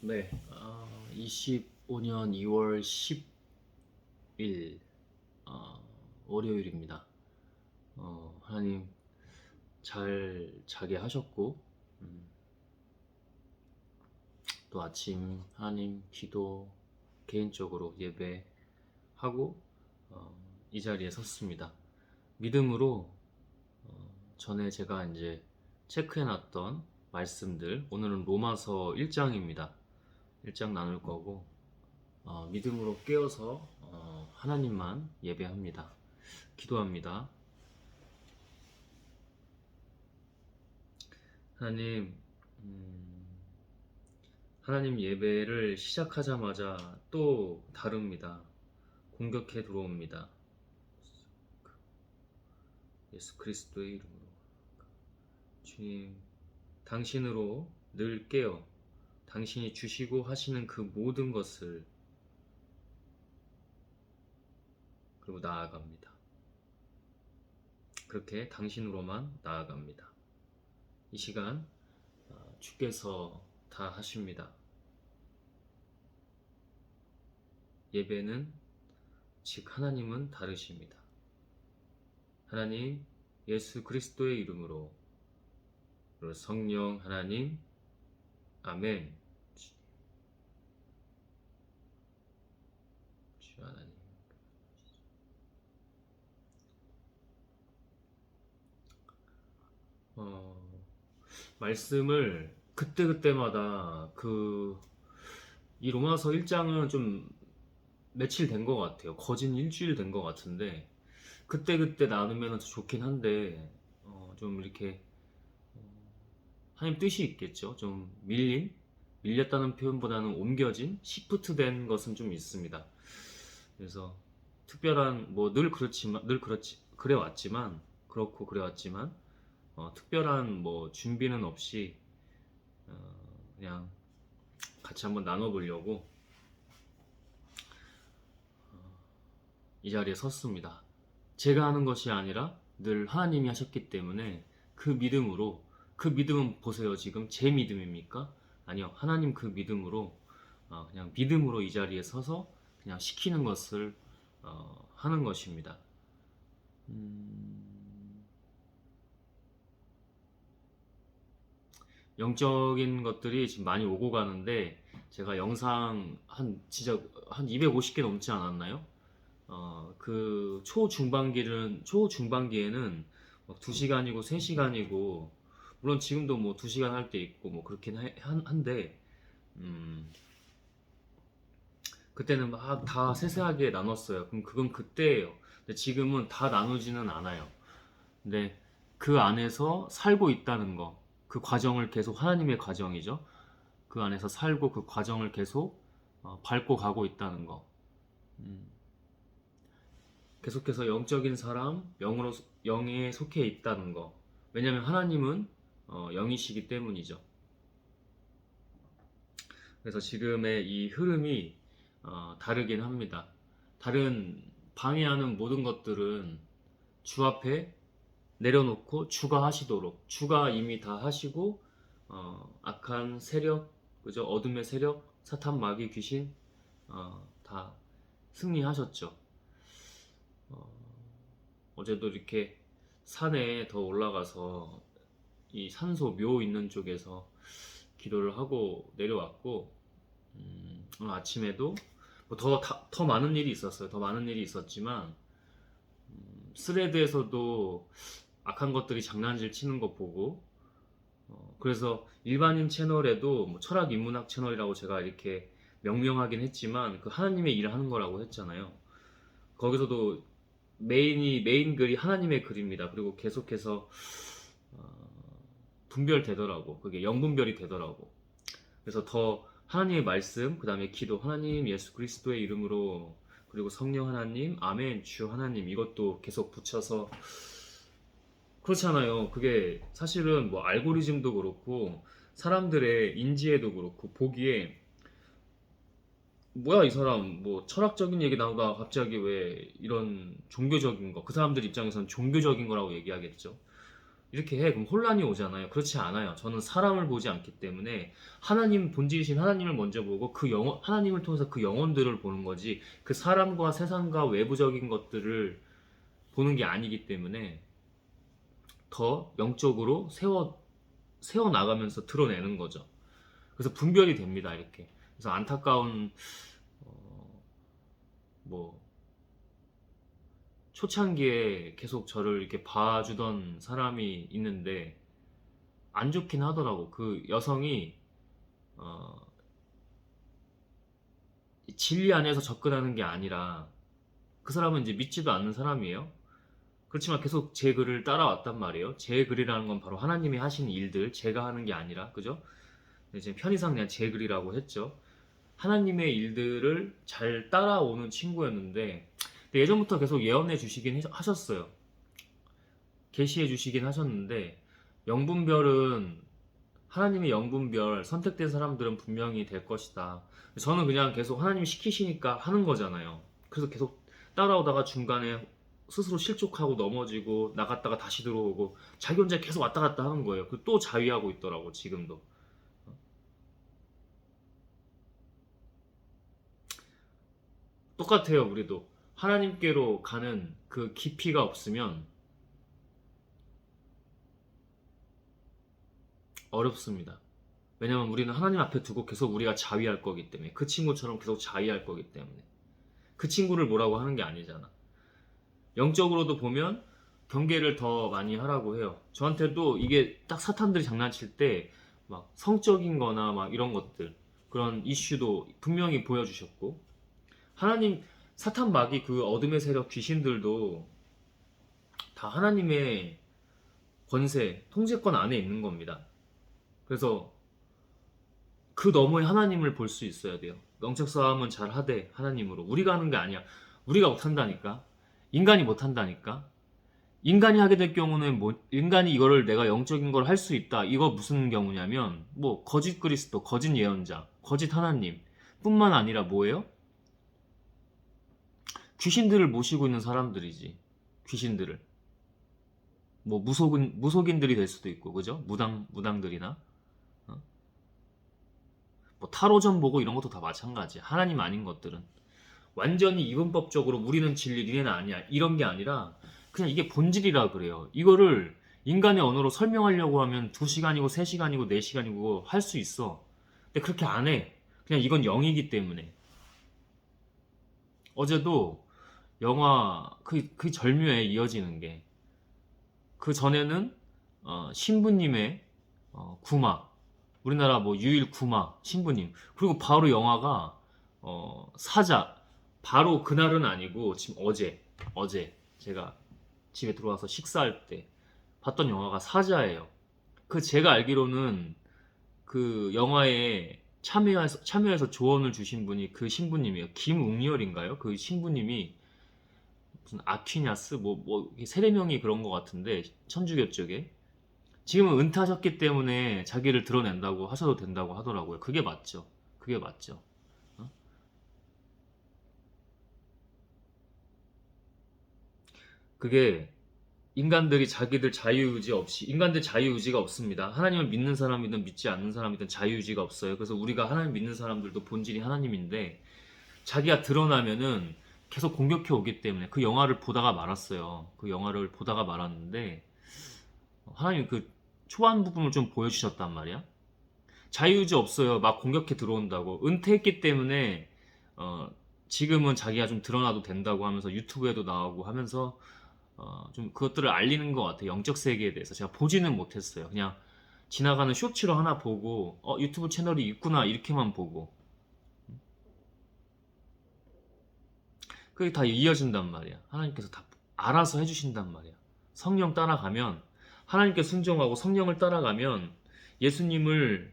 네, 25년 2월 10일 월요일입니다. 하나님 잘 자게 하셨고, 음, 또 아침 하나님 기도 개인적으로 예배하고 이 자리에 섰습니다. 믿음으로 전에 제가 이제 체크해놨던 말씀들, 오늘은 로마서 1장입니다. 1장 나눌 거고, 믿음으로 깨어서 하나님만 예배합니다. 기도합니다. 하나님, 하나님 예배를 시작하자마자 또 다릅니다. 공격해 들어옵니다. 예수 그리스도의 이름으로. 주님, 당신으로 늘 깨어 당신이 주시고 하시는 그 모든 것을 그리고 나아갑니다. 그렇게 당신으로만 나아갑니다. 이 시간 주께서 다 하십니다. 예배는 즉 하나님은 다르십니다. 하나님 예수 그리스도의 이름으로 성령 하나님 아멘. 주 하나님. 말씀을 그때그때마다 이 로마서 1장은 좀 며칠 된 것 같아요. 거진 일주일 된 것 같은데 그때그때 나누면 더 좋긴 한데 좀 이렇게 하나님 뜻이 있겠죠. 좀 밀렸다는 표현보다는 옮겨진, 시프트 된 것은 좀 있습니다. 그래서 특별한 그렇고 그래왔지만 특별한 준비는 없이 그냥 같이 한번 나눠보려고 이 자리에 섰습니다. 제가 하는 것이 아니라 늘 하나님이 하셨기 때문에 그 믿음은 보세요. 지금 제 믿음입니까? 아니요. 하나님 그 믿음으로 그냥 믿음으로 이 자리에 서서 그냥 시키는 것을 하는 것입니다. 영적인 것들이 지금 많이 오고 가는데 제가 영상 진짜 한 250개 넘지 않았나요? 그 초중반기에는 2시간이고 3시간이고 물론 지금도 2시간 할 때 있고 그렇긴 한데 그때는 막 다 세세하게 나눴어요. 그럼 그건 그때예요. 근데 지금은 다 나누지는 않아요. 근데 그 안에서 살고 있다는 거, 그 과정을 계속 하나님의 과정이죠. 그 안에서 살고 그 과정을 계속 밟고 가고 있다는 거. 계속해서 영적인 사람, 영에 속해 있다는 거. 왜냐하면 하나님은 영이시기 때문이죠. 그래서 지금의 이 흐름이 다르긴 합니다. 다른 방해하는 모든 것들은 주 앞에 내려놓고 주가 하시도록, 주가 이미 다 하시고 악한 세력, 그죠? 어둠의 세력, 사탄, 마귀, 귀신 다 승리하셨죠. 어제도 이렇게 산에 더 올라가서 이 산소 묘 있는 쪽에서 기도를 하고 내려왔고 아침에도 더 많은 일이 있었어요. 더 많은 일이 있었지만 스레드에서도 악한 것들이 장난질 치는 거 보고 그래서 일반인 채널에도 철학 인문학 채널이라고 제가 이렇게 명명하긴 했지만 그 하나님의 일을 하는 거라고 했잖아요. 거기서도 메인 글이 하나님의 글입니다. 그리고 계속해서 분별되더라고. 그게 영분별이 되더라고. 그래서 더 하나님의 말씀, 그 다음에 기도, 하나님 예수 그리스도의 이름으로, 그리고 성령 하나님, 아멘, 주 하나님, 이것도 계속 붙여서 그렇잖아요. 그게 사실은 알고리즘도 그렇고 사람들의 인지에도 그렇고 보기에 뭐야 이 사람 철학적인 얘기 나오다 갑자기 왜 이런 종교적인 거, 그 사람들 입장에서는 종교적인 거라고 얘기하겠죠. 이렇게 해. 그럼 혼란이 오잖아요. 그렇지 않아요. 저는 사람을 보지 않기 때문에 하나님 본질이신 하나님을 먼저 보고 그 영혼, 하나님을 통해서 그 영혼들을 보는 거지 그 사람과 세상과 외부적인 것들을 보는 게 아니기 때문에 더 영적으로 세워 나가면서 드러내는 거죠. 그래서 분별이 됩니다. 이렇게. 그래서 안타까운 뭐 초창기에 계속 저를 이렇게 봐주던 사람이 있는데 안 좋긴 하더라고. 그 여성이 어, 진리 안에서 접근하는 게 아니라 그 사람은 이제 믿지도 않는 사람이에요. 그렇지만 계속 제 글을 따라왔단 말이에요. 제 글이라는 건 바로 하나님이 하신 일들, 제가 하는 게 아니라, 그죠? 이제 편의상 그냥 제 글이라고 했죠. 하나님의 일들을 잘 따라오는 친구였는데 예전부터 계속 예언해 주시긴 하셨어요. 계시해 주시긴 하셨는데 영분별은 하나님의 영분별 선택된 사람들은 분명히 될 것이다. 저는 그냥 계속 하나님이 시키시니까 하는 거잖아요. 그래서 계속 따라오다가 중간에 스스로 실족하고 넘어지고 나갔다가 다시 들어오고 자기 혼자 계속 왔다 갔다 하는 거예요. 또 자위하고 있더라고 지금도. 똑같아요. 우리도 하나님께로 가는 그 깊이가 없으면 어렵습니다. 왜냐면 우리는 하나님 앞에 두고 계속 우리가 자위할 거기 때문에 그 친구처럼 계속 자위할 거기 때문에 그 친구를 뭐라고 하는 게 아니잖아. 영적으로도 보면 경계를 더 많이 하라고 해요. 저한테도 이게 딱 사탄들이 장난칠 때 막 성적인 거나 막 이런 것들 그런 이슈도 분명히 보여주셨고 하나님 사탄 마귀 그 어둠의 세력 귀신들도 다 하나님의 권세 통제권 안에 있는 겁니다. 그래서 그 너머에 하나님을 볼 수 있어야 돼요. 영적 싸움은 잘 하되 하나님으로. 우리가 하는 게 아니야. 우리가 못한다니까. 인간이 못한다니까. 인간이 하게 될 경우는 뭐 인간이 이거를 내가 영적인 걸 할 수 있다. 이거 무슨 경우냐면 뭐 거짓 그리스도, 거짓 예언자, 거짓 하나님 뿐만 아니라 뭐예요? 귀신들을 모시고 있는 사람들이지. 귀신들을. 뭐 무속인들이 될 수도 있고 그죠? 무당들이나 뭐 타로점 보고 이런 것도 다 마찬가지야. 하나님 아닌 것들은 완전히 이분법적으로 우리는 진리, 니네는 아니야. 이런 게 아니라 그냥 이게 본질이라 그래요. 이거를 인간의 언어로 설명하려고 하면 2시간이고 3시간이고 4시간이고 할 수 있어. 근데 그렇게 안 해. 그냥 이건 영이기 때문에. 어제도 영화 그 절묘해 이어지는 게 그 전에는 신부님의 구마 우리나라 뭐 유일 구마 신부님 그리고 바로 영화가 사자 바로 그날은 아니고 지금 어제 제가 집에 들어와서 식사할 때 봤던 영화가 사자예요. 그 제가 알기로는 그 영화에 참여해서 조언을 주신 분이 그 신부님이에요. 김웅열인가요? 그 신부님이 무슨 아퀴냐스 뭐 세례명이 그런 것 같은데 천주교 쪽에 지금은 은퇴하셨기 때문에 자기를 드러낸다고 하셔도 된다고 하더라고요. 그게 맞죠. 그게 맞죠. 어? 그게 인간들이 자기들 자유의지 없이 인간들 자유의지가 없습니다. 하나님을 믿는 사람이든 믿지 않는 사람이든 자유의지가 없어요. 그래서 우리가 하나님 믿는 사람들도 본질이 하나님인데 자기가 드러나면은 계속 공격해 오기 때문에 그 영화를 보다가 말았어요. 그 영화를 보다가 말았는데 하나님 그 초반 부분을 좀 보여주셨단 말이야. 자유의지 없어요. 막 공격해 들어온다고. 은퇴했기 때문에 지금은 자기가 좀 드러나도 된다고 하면서 유튜브에도 나오고 하면서 좀 그것들을 알리는 것 같아요. 영적 세계에 대해서. 제가 보지는 못했어요. 그냥 지나가는 쇼츠로 하나 보고 유튜브 채널이 있구나 이렇게만 보고 그게 다 이어진단 말이야. 하나님께서 다 알아서 해주신단 말이야. 성령 따라가면 하나님께 순종하고 성령을 따라가면 예수님을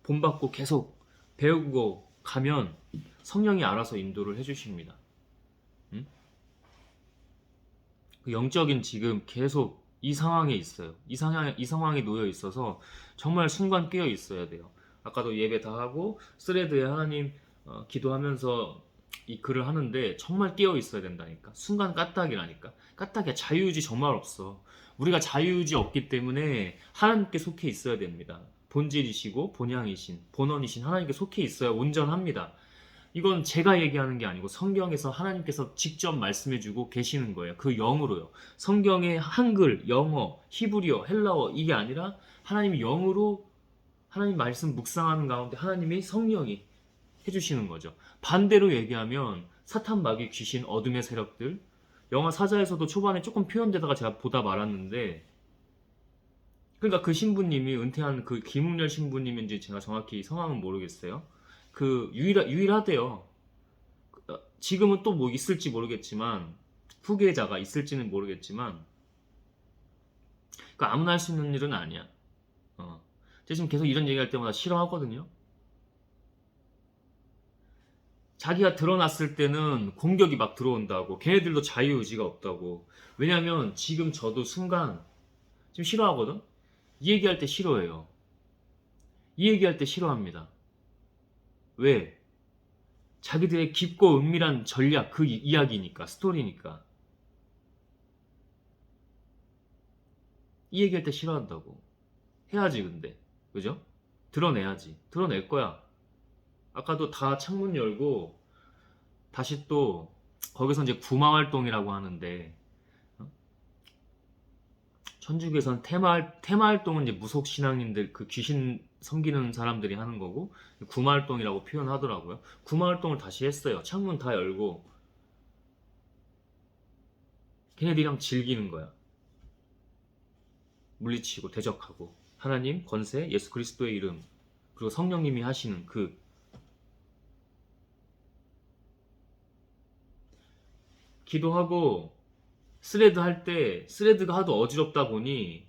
본받고 계속 배우고 가면 성령이 알아서 인도를 해주십니다. 응? 그 영적인 지금 계속 이 상황에 있어요. 이 상황에 놓여 있어서 정말 순간 깨어 있어야 돼요. 아까도 예배 다 하고 스레드에 하나님 기도하면서 이 글을 하는데 정말 깨어 있어야 된다니까. 순간 까딱이라니까. 까딱이야. 자유의지 정말 없어. 우리가 자유의지 없기 때문에 하나님께 속해 있어야 됩니다. 본질이시고 본향이신 본원이신 하나님께 속해 있어야 온전합니다. 이건 제가 얘기하는 게 아니고 성경에서 하나님께서 직접 말씀해주고 계시는 거예요. 그 영으로요. 성경의 한글, 영어, 히브리어, 헬라어 이게 아니라 하나님이 영으로 하나님 말씀 묵상하는 가운데 하나님이 성령이 해주시는 거죠. 반대로 얘기하면 사탄, 마귀, 귀신, 어둠의 세력들 영화 사자에서도 초반에 조금 표현되다가 제가 보다 말았는데 그러니까 그 신부님이 은퇴한 그 김웅렬 신부님인지 제가 정확히 성함은 모르겠어요. 그 유일하대요. 지금은 또 뭐 있을지 모르겠지만 후계자가 있을지는 모르겠지만 그 아무나 할 수 있는 일은 아니야. 제가 지금 계속 이런 얘기할 때마다 싫어하거든요. 자기가 드러났을 때는 공격이 막 들어온다고 걔네들도 자유의지가 없다고. 왜냐면 지금 저도 순간 지금 싫어하거든. 이 얘기할 때 싫어해요. 이 얘기할 때 싫어합니다. 왜? 자기들의 깊고 은밀한 전략, 그 이야기니까, 스토리니까. 이 얘기할 때 싫어한다고. 해야지 근데. 그죠? 드러내야지. 드러낼 거야. 아까도 다 창문 열고 다시 또 거기서 이제 구마활동이라고 하는데 천주교에서는 테마활동은 이제 무속신앙인들 그 귀신 섬기는 사람들이 하는 거고 구마활동이라고 표현하더라고요. 구마활동을 다시 했어요. 창문 다 열고 걔네들이랑 즐기는 거야. 물리치고 대적하고 하나님, 권세, 예수 그리스도의 이름 그리고 성령님이 하시는 그 기도하고 스레드 할 때 스레드가 하도 어지럽다 보니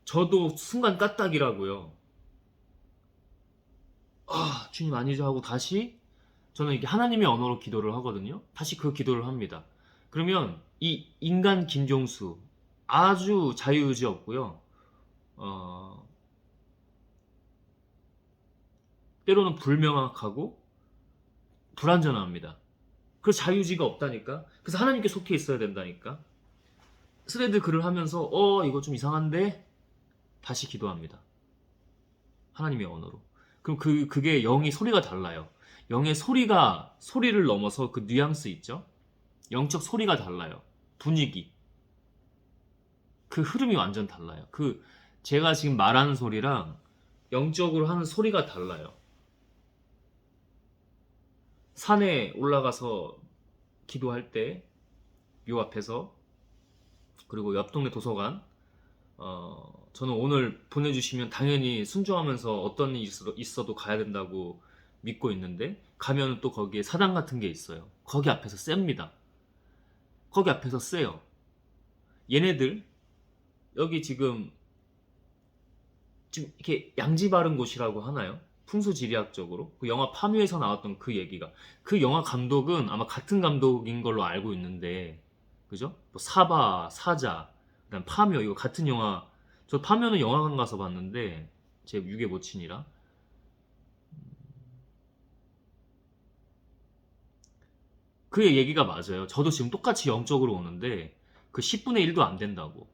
저도 순간 까딱이라고요. 아 주님 아니죠 하고 다시 저는 이게 하나님의 언어로 기도를 하거든요. 다시 그 기도를 합니다. 그러면 이 인간 김종수 아주 자유의지 없고요. 때로는 불명확하고 불완전합니다. 그래서 자유의지가 없다니까. 그래서 하나님께 속해 있어야 된다니까. 스레드 글을 하면서 이거 좀 이상한데 다시 기도합니다. 하나님의 언어로. 그럼 그게 영이 소리가 달라요. 영의 소리를 넘어서 그 뉘앙스 있죠? 영적 소리가 달라요. 분위기. 그 흐름이 완전 달라요. 제가 지금 말하는 소리랑 영적으로 하는 소리가 달라요. 산에 올라가서 기도할 때 묘 앞에서 그리고 옆 동네 도서관 저는 오늘 보내주시면 당연히 순종하면서 어떤 일이 있어도 가야 된다고 믿고 있는데 가면 또 거기에 사당 같은 게 있어요. 거기 앞에서 셉니다. 거기 앞에서 세요. 얘네들 여기 지금 이렇게 양지 바른 곳이라고 하나요? 풍수지리학적으로 그 영화 파묘에서 나왔던 그 얘기가 그 영화 감독은 아마 같은 감독인 걸로 알고 있는데 그죠? 뭐 사바, 사자, 그다음 파묘 이거 같은 영화. 저 파묘는 영화관 가서 봤는데 제 유괴 모친이라 그 얘기가 맞아요. 저도 지금 똑같이 영적으로 오는데 그 10분의 1도 안 된다고.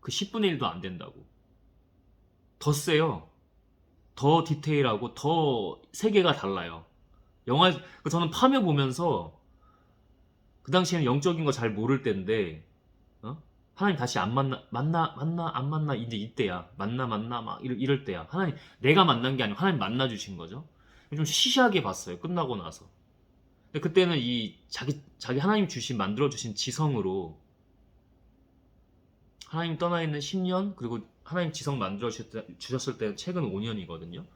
그 10분의 1도 안 된다고. 더 세요. 더 디테일하고 더 세계가 달라요. 저는 파묘 보면서 그 당시에는 영적인 거 잘 모를 때인데 하나님 다시 안 만나 안 만나 이제 이때야 만나 막 이럴 때야. 하나님 내가 만난 게 아니고 하나님 만나 주신 거죠. 좀 시시하게 봤어요. 끝나고 나서. 근데 그때는 이 자기 하나님 만들어 주신 지성으로 하나님 떠나 있는 10년 그리고 하나님 지성 만들어 주셨을 때는 최근 5년이거든요.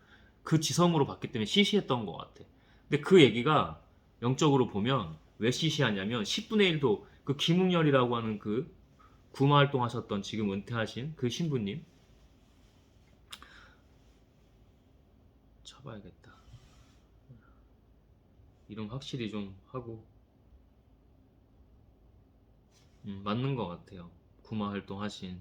그 지성으로 봤기 때문에 시시했던 것 같아. 근데 그 얘기가 영적으로 보면 왜 시시하냐면 10분의 1도 그 김웅열이라고 하는 그 구마 활동하셨던 지금 은퇴하신 그 신부님 쳐봐야겠다. 이름 확실히 좀 하고 맞는 것 같아요. 구마 활동하신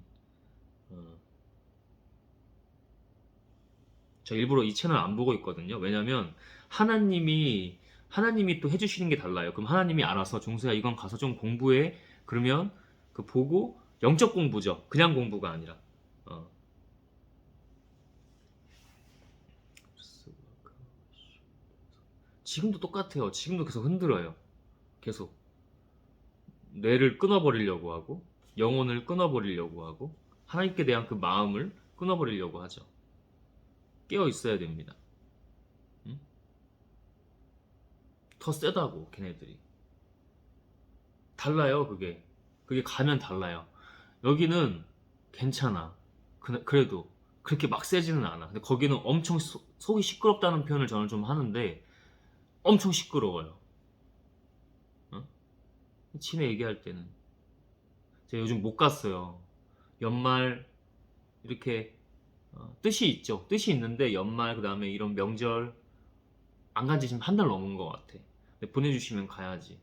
저 일부러 이 채널 안 보고 있거든요. 왜냐면 하나님이 또 해주시는 게 달라요. 그럼 하나님이 알아서 종수야 이건 가서 좀 공부해. 그러면 그 보고 영적 공부죠. 그냥 공부가 아니라. 어. 지금도 똑같아요. 지금도 계속 흔들어요. 계속 뇌를 끊어버리려고 하고 영혼을 끊어버리려고 하고 하나님께 대한 그 마음을 끊어버리려고 하죠. 깨어 있어야 됩니다. 응? 더 세다고 걔네들이. 달라요. 그게 가면 달라요. 여기는 괜찮아. 그래도 그렇게 막 세지는 않아. 근데 거기는 엄청 속이 시끄럽다는 표현을 저는 좀 하는데 엄청 시끄러워요. 어? 친해 얘기할 때는 제가 요즘 못 갔어요. 연말 이렇게 뜻이 있죠. 뜻이 있는데 연말 그다음에 이런 명절 안 간지 지금 한 달 넘은 것 같아. 근데 보내주시면 가야지.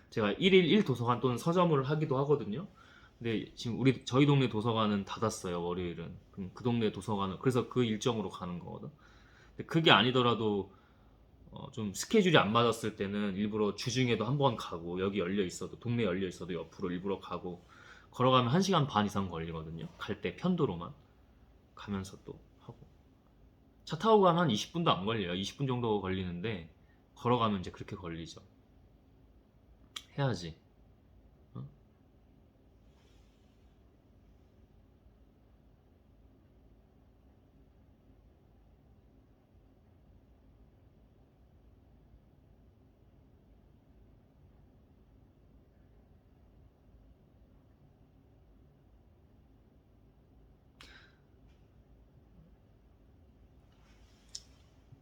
제가 1일 1도서관 또는 서점을 하기도 하거든요. 근데 지금 저희 동네 도서관은 닫았어요. 월요일은. 그럼 그 동네 도서관은 그래서 그 일정으로 가는 거거든. 근데 그게 아니더라도 좀 스케줄이 안 맞았을 때는 일부러 주중에도 한번 가고 여기 열려 있어도 동네 열려 있어도 옆으로 일부러 가고 걸어가면 1시간 반 이상 걸리거든요. 갈 때 편도로만 가면서 또 하고 차 타고 가면 한 20분도 안 걸려요. 20분 정도 걸리는데 걸어가면 이제 그렇게 걸리죠. 해야지. 어?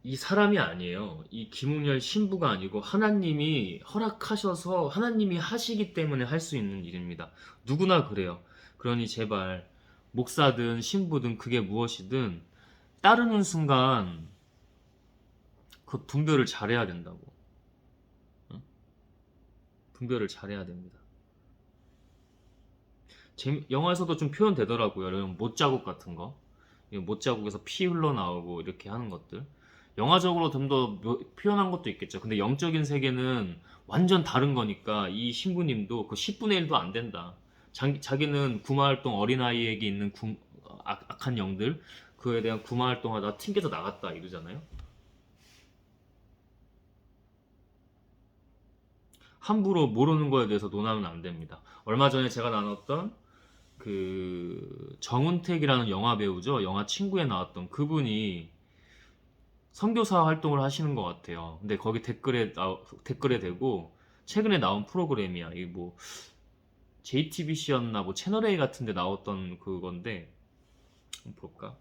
이 사람이 아니에요. 이 김웅열 신부가 아니고 하나님이 허락하셔서 하나님이 하시기 때문에 할 수 있는 일입니다. 누구나 그래요. 그러니 제발 목사든 신부든 그게 무엇이든 따르는 순간 그 분별을 잘해야 된다고. 응? 분별을 잘해야 됩니다. 영화에서도 좀 표현되더라고요. 이런 못자국 같은 거. 못자국에서 피 흘러나오고 이렇게 하는 것들. 영화적으로 좀 더 표현한 것도 있겠죠. 근데 영적인 세계는 완전 다른 거니까 이 신부님도 그 10분의 1도 안 된다. 자기는 구마활동 어린아이에게 있는 악한 영들 그에 대한 구마활동하다 튕겨서 나갔다 이러잖아요. 함부로 모르는 거에 대해서 논하면 안 됩니다. 얼마 전에 제가 나눴던 그 정은택이라는 영화 배우죠. 영화 친구에 나왔던 그분이 선교사 활동을 하시는 것 같아요. 근데 거기 댓글에 대고 최근에 나온 프로그램이야. 이게 뭐 JTBC였나 뭐 채널A 같은 데 나왔던 그건데 한번 볼까?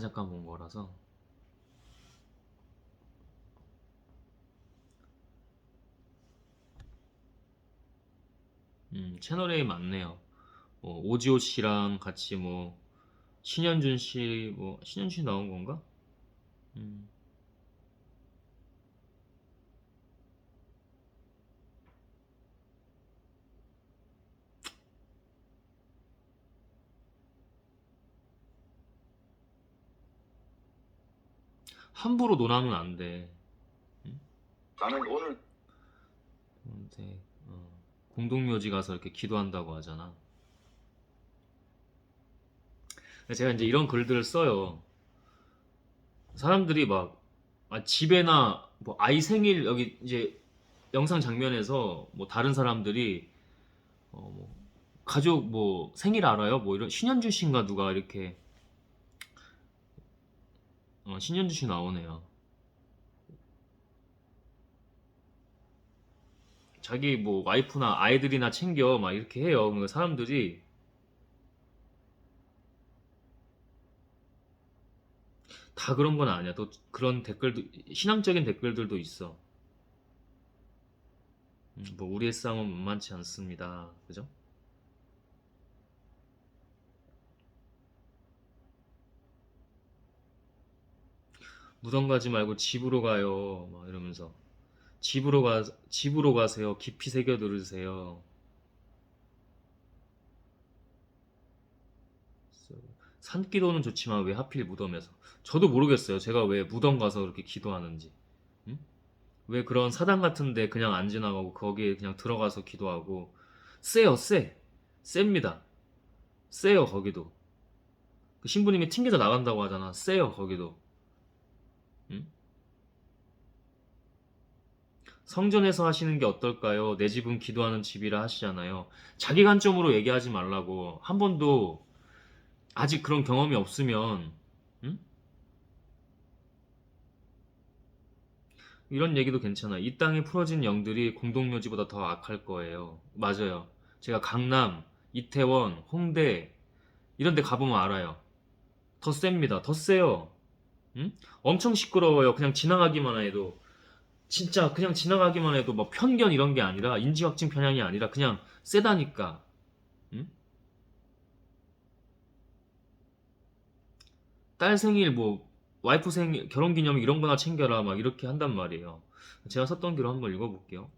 잠깐 본 거라서 채널A 맞네요. 뭐 오지호 씨랑 같이 뭐 신현준 씨 뭐 신현준 씨 나온 건가? 음, 함부로 논하면 안 돼. 음? 나는 오늘 근데 공동묘지 가서 이렇게 기도한다고 하잖아. 제가 이제 이런 글들을 써요. 사람들이 막 집에나 뭐 아이 생일 여기 이제 영상 장면에서 뭐 다른 사람들이 뭐 가족 뭐 생일 알아요? 뭐 이런 신현주 씨인가 누가 이렇게 신현주 씨 나오네요. 자기 뭐 와이프나 아이들이나 챙겨 막 이렇게 해요. 그러니까 사람들이 다 그런 건 아니야. 또 그런 댓글도 신앙적인 댓글들도 있어. 뭐 우리의 싸움은 만만치 않습니다. 그죠? 무덤 가지 말고 집으로 가요. 막 이러면서 집으로 가세요. 깊이 새겨 들으세요. 산기도는 좋지만 왜 하필 무덤에서? 저도 모르겠어요. 제가 왜 무덤 가서 그렇게 기도하는지. 응? 왜 그런 사당 같은데 그냥 안 지나가고 거기에 그냥 들어가서 기도하고. 세요, 세. 셉니다. 세요, 거기도. 그 신부님이 튕겨져 나간다고 하잖아. 세요, 거기도. 응? 성전에서 하시는 게 어떨까요? 내 집은 기도하는 집이라 하시잖아요. 자기 관점으로 얘기하지 말라고. 한 번도 아직 그런 경험이 없으면, 응? 이런 얘기도 괜찮아. 이 땅에 풀어진 영들이 공동묘지보다 더 악할 거예요. 맞아요. 제가 강남, 이태원, 홍대 이런 데 가보면 알아요. 더 셉니다. 더 세요. 응? 엄청 시끄러워요. 그냥 지나가기만 해도. 진짜 그냥 지나가기만 해도 뭐 편견 이런 게 아니라 인지확증 편향이 아니라 그냥 세다니까. 응? 딸 생일 뭐 와이프 생일 결혼기념일 이런 거나 챙겨라 막 이렇게 한단 말이에요. 제가 썼던 기로 한번 읽어볼게요.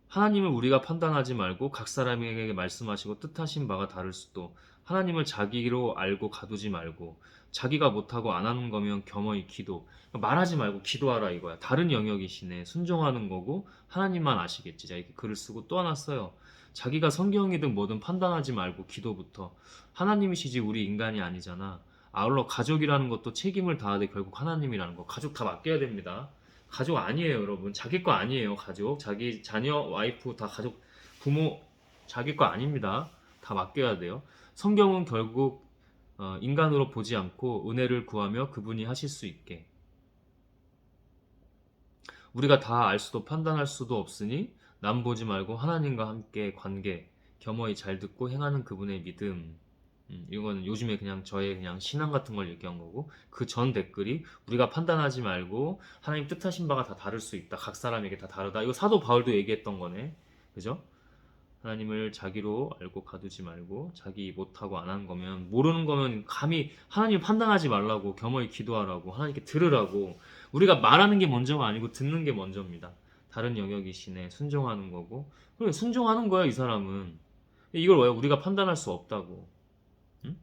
하나님을 우리가 판단하지 말고 각 사람에게 말씀하시고 뜻하신 바가 다를 수도 하나님을 자기로 알고 가두지 말고 자기가 못하고 안 하는 거면 겸허히 기도. 말하지 말고 기도하라 이거야. 다른 영역이시네. 순종하는 거고 하나님만 아시겠지. 자, 이렇게 글을 쓰고 또 하나 써요. 자기가 성경이든 뭐든 판단하지 말고 기도부터. 하나님이시지 우리 인간이 아니잖아. 아울러 가족이라는 것도 책임을 다하되 결국 하나님이라는 거. 가족 다 맡겨야 됩니다. 가족 아니에요, 여러분. 자기 거 아니에요, 가족. 자기 자녀, 와이프 다 가족, 부모, 자기 거 아닙니다. 다 맡겨야 돼요. 성경은 결국 인간으로 보지 않고 은혜를 구하며 그분이 하실 수 있게. 우리가 다 알 수도 판단할 수도 없으니 남 보지 말고 하나님과 함께 관계, 겸허히 잘 듣고 행하는 그분의 믿음. 이거는 요즘에 그냥 저의 그냥 신앙 같은 걸 얘기한 거고 그 전 댓글이 우리가 판단하지 말고 하나님 뜻하신 바가 다 다를 수 있다. 각 사람에게 다 다르다. 이거 사도 바울도 얘기했던 거네. 그죠? 하나님을 자기로 알고 가두지 말고 자기 못하고 안 한 거면 모르는 거면 감히 하나님 판단하지 말라고 겸허히 기도하라고 하나님께 들으라고 우리가 말하는 게 먼저가 아니고 듣는 게 먼저입니다. 다른 영역이시네 순종하는 거고 그래 순종하는 거야 이 사람은 이걸 왜 우리가 판단할 수 없다고. 응?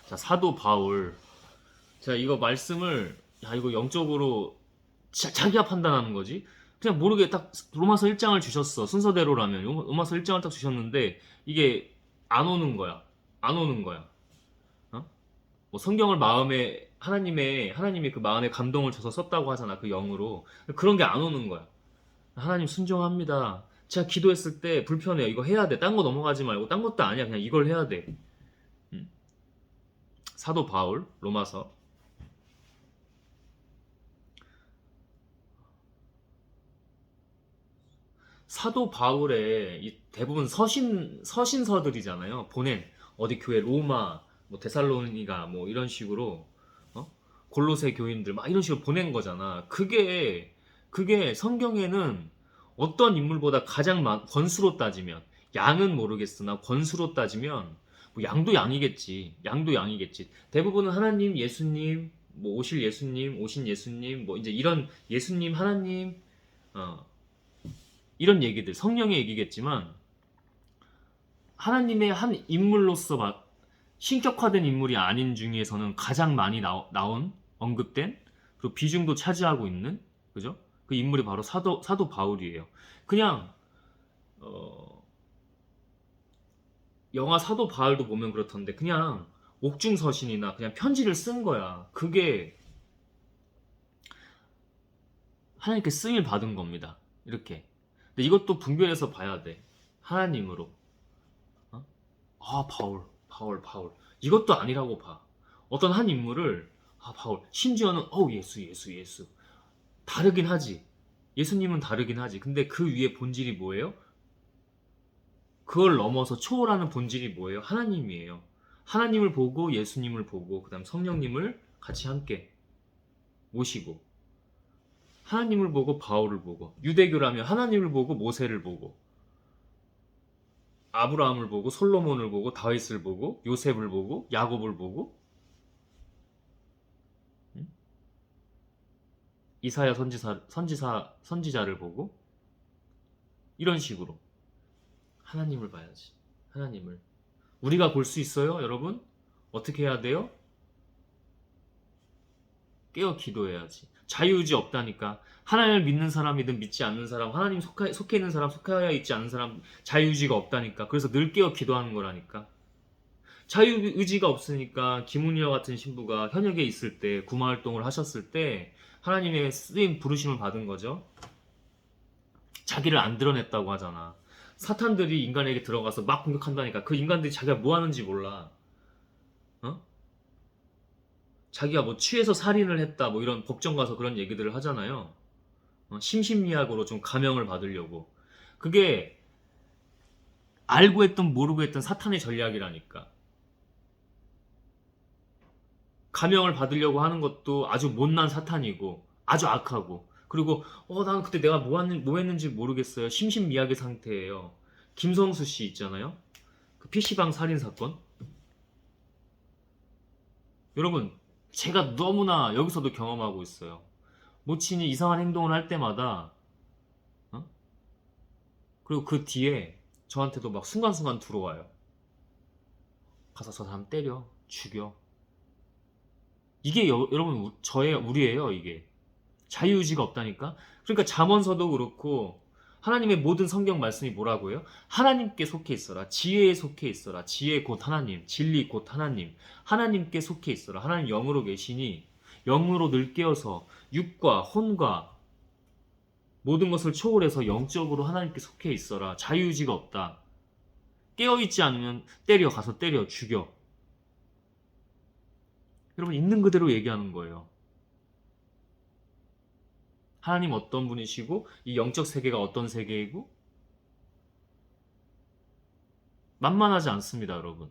자, 사도 바울. 제가 이거 말씀을, 야, 이거 영적으로 자기가 판단하는 거지? 그냥 모르게 딱 로마서 1장을 주셨어. 순서대로라면. 로마서 1장을 딱 주셨는데, 이게 안 오는 거야. 안 오는 거야. 어? 뭐 성경을 마음에, 하나님이 그 마음에 감동을 줘서 썼다고 하잖아. 그 영으로. 그런 게 안 오는 거야. 하나님 순종합니다. 제가 기도했을 때 불편해요. 이거 해야 돼. 딴 거 넘어가지 말고. 딴 것도 아니야. 그냥 이걸 해야 돼. 음. 사도 바울, 로마서. 사도 바울의 대부분 서신서들이잖아요. 보낸 어디 교회 로마, 뭐 데살로니가 뭐 이런 식으로 어? 골로새 교인들 막 이런 식으로 보낸 거잖아. 그게 성경에는 어떤 인물보다 가장 권수로 따지면 양은 모르겠으나 권수로 따지면 뭐 양도 양이겠지. 양도 양이겠지. 대부분은 하나님, 예수님, 뭐 오실 예수님, 오신 예수님, 뭐 이제 이런 예수님, 하나님 어, 이런 얘기들, 성령의 얘기겠지만 하나님의 한 인물로서 신격화된 인물이 아닌 중에서는 가장 많이 나온 언급된 그리고 비중도 차지하고 있는 그죠? 그 인물이 바로 사도 바울이에요. 그냥 어, 영화 사도 바울도 보면 그렇던데 그냥 옥중서신이나 그냥 편지를 쓴 거야. 그게 하나님께 쓰임 받은 겁니다. 이렇게. 근데 이것도 분별해서 봐야 돼. 하나님으로. 어? 아, 바울. 이것도 아니라고 봐. 어떤 한 인물을, 아, 바울. 심지어는, 예수. 다르긴 하지. 예수님은 다르긴 하지. 근데 그 위에 본질이 뭐예요? 그걸 넘어서 초월하는 본질이 뭐예요? 하나님이에요. 하나님을 보고 예수님을 보고, 그 다음 성령님을 같이 함께 모시고, 하나님을 보고 바울을 보고, 유대교라면 하나님을 보고 모세를 보고, 아브라함을 보고, 솔로몬을 보고, 다윗을 보고, 요셉을 보고, 야곱을 보고, 응? 이사야 선지자를 보고 이런 식으로 하나님을 봐야지. 하나님을 우리가 볼 수 있어요, 여러분? 어떻게 해야 돼요? 깨어 기도해야지. 자유의지 없다니까. 하나님을 믿는 사람이든 믿지 않는 사람, 하나님 속해 있는 사람, 속해 있지 않는 사람, 자유의지가 없다니까. 그래서 늘 깨어 기도하는 거라니까. 자유의지가 없으니까 김은희와 같은 신부가 현역에 있을 때, 구마활동을 하셨을 때 하나님의 쓰임 부르심을 받은 거죠. 자기를 안 드러냈다고 하잖아. 사탄들이 인간에게 들어가서 막 공격한다니까. 그 인간들이 자기가 뭐 하는지 몰라. 어? 자기가 뭐 취해서 살인을 했다 뭐 이런 법정 가서 그런 얘기들을 하잖아요. 심신미약으로 좀 감형을 받으려고. 그게 알고 했든 모르고 했든 사탄의 전략이라니까. 감형을 받으려고 하는 것도 아주 못난 사탄이고 아주 악하고. 그리고 난 그때 내가 뭐 했는지 모르겠어요. 심신미약의 상태예요. 김성수 씨 있잖아요. 그 PC방 살인 사건. 여러분, 제가 너무나 여기서도 경험하고 있어요. 모친이 이상한 행동을 할 때마다 어? 그리고 그 뒤에 저한테도 막 순간순간 들어와요. 가서 저 사람 때려, 죽여. 이게 여러분 우리예요, 이게. 자유의지가 없다니까. 그러니까 잠언서도 그렇고 하나님의 모든 성경 말씀이 뭐라고요? 하나님께 속해 있어라. 지혜에 속해 있어라. 지혜 곧 하나님, 진리 곧 하나님. 하나님께 속해 있어라. 하나님 영으로 계시니 영으로 늘 깨어서 육과 혼과 모든 것을 초월해서 영적으로 하나님께 속해 있어라. 자유의지가 없다. 깨어있지 않으면 가서 때려, 죽여. 여러분 있는 그대로 얘기하는 거예요. 하나님 어떤 분이시고 이 영적 세계가 어떤 세계이고 만만하지 않습니다, 여러분.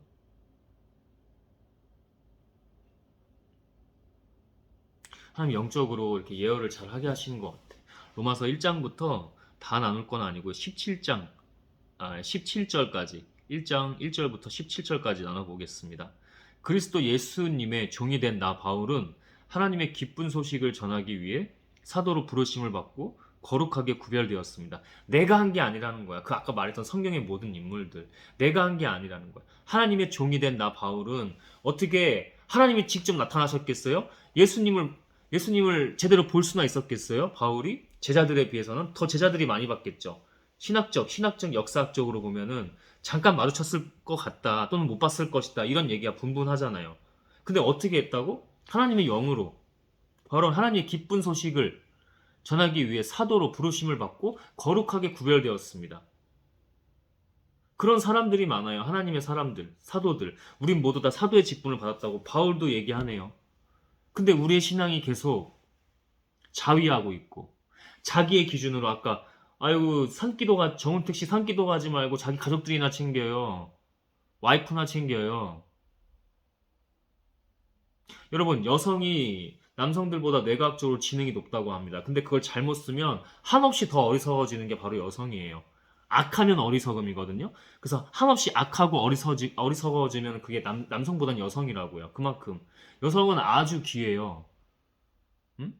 하나님 영적으로 이렇게 예언을 잘 하게 하시는 것 같아요. 로마서 1장부터 다 나눌 건 아니고 17절까지 1장 1절부터 17절까지 나눠보겠습니다. 그리스도 예수님의 종이 된 나 바울은 하나님의 기쁜 소식을 전하기 위해 사도로 부르심을 받고 거룩하게 구별되었습니다. 내가 한 게 아니라는 거야. 그 아까 말했던 성경의 모든 인물들. 내가 한 게 아니라는 거야. 하나님의 종이 된 나 바울은 어떻게 하나님이 직접 나타나셨겠어요? 예수님을 제대로 볼 수나 있었겠어요? 바울이? 제자들에 비해서는 더 제자들이 많이 봤겠죠. 신학적, 역사학적으로 보면은 잠깐 마주쳤을 것 같다. 또는 못 봤을 것이다. 이런 얘기가 분분하잖아요. 근데 어떻게 했다고? 하나님의 영으로. 바로 하나님의 기쁜 소식을 전하기 위해 사도로 부르심을 받고 거룩하게 구별되었습니다. 그런 사람들이 많아요. 하나님의 사람들, 사도들. 우린 모두 다 사도의 직분을 받았다고 바울도 얘기하네요. 근데 우리의 신앙이 계속 자위하고 있고 자기의 기준으로 아까 아이고 정은택 씨 산기도 가지 말고 자기 가족들이나 챙겨요. 와이프나 챙겨요. 여러분 여성이 남성들보다 뇌과학적으로 지능이 높다고 합니다. 근데 그걸 잘못 쓰면 한없이 더 어리석어지는 게 바로 여성이에요. 악하면 어리석음이거든요. 그래서 한없이 악하고 어리석어지면 그게 남성보단 여성이라고요. 그만큼 여성은 아주 귀해요. 음?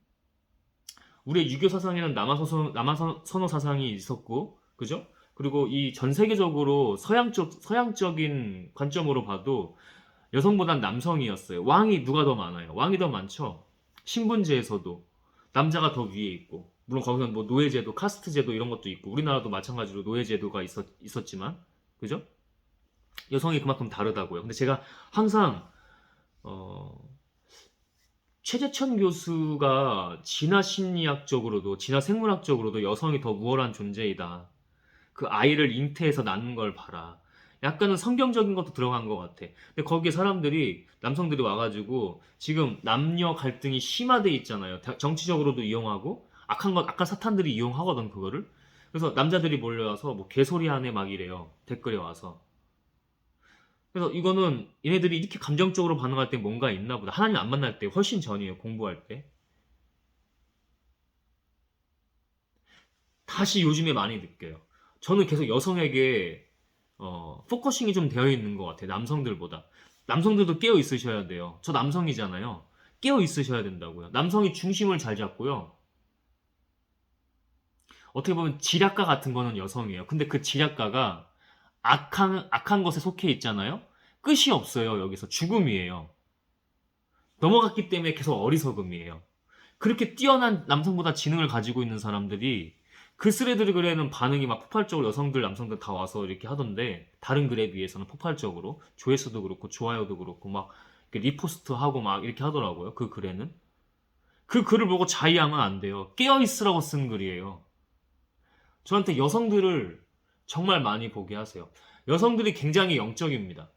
우리의 유교 사상에는 남아선호 사상이 있었고, 그죠? 그리고 이 전 세계적으로 서양적인 관점으로 봐도 여성보단 남성이었어요. 왕이 누가 더 많아요? 왕이 더 많죠? 신분제에서도 남자가 더 위에 있고, 물론 거기서 뭐 노예제도, 카스트제도 이런 것도 있고, 우리나라도 마찬가지로 노예제도가 있었지만, 그죠? 여성이 그만큼 다르다고요. 근데 제가 항상, 어, 최재천 교수가 진화 심리학적으로도, 진화 생물학적으로도 여성이 더 우월한 존재이다. 그 아이를 잉태해서 낳는 걸 봐라. 약간은 성경적인 것도 들어간 것 같아. 근데 거기에 남성들이 와가지고 지금 남녀 갈등이 심화돼 있잖아요. 정치적으로도 이용하고 악한 사탄들이 이용하거든 그거를. 그래서 남자들이 몰려와서 뭐 개소리 하네 막 이래요. 댓글에 와서. 그래서 이거는 얘네들이 이렇게 감정적으로 반응할 때 뭔가 있나 보다. 하나님 안 만날 때 훨씬 전이에요. 공부할 때. 다시 요즘에 많이 느껴요. 저는 계속 여성에게 포커싱이 좀 되어 있는 것 같아요. 남성들보다. 남성들도 깨어 있으셔야 돼요. 저 남성이잖아요. 깨어 있으셔야 된다고요. 남성이 중심을 잘 잡고요. 어떻게 보면 지략가 같은 거는 여성이에요. 근데 그 지략가가 악한 것에 속해 있잖아요. 끝이 없어요. 여기서 죽음이에요. 넘어갔기 때문에 계속 어리석음이에요. 그렇게 뛰어난 남성보다 지능을 가지고 있는 사람들이 그 스레드글에는 반응이 막 폭발적으로 여성들, 남성들 다 와서 이렇게 하던데 다른 글에 비해서는 폭발적으로 조회수도 그렇고 좋아요도 그렇고 막 이렇게 리포스트하고 막 이렇게 하더라고요. 그 글에는. 그 글을 보고 자의하면 안 돼요. 깨어있으라고 쓴 글이에요. 저한테 여성들을 정말 많이 보게 하세요. 여성들이 굉장히 영적입니다.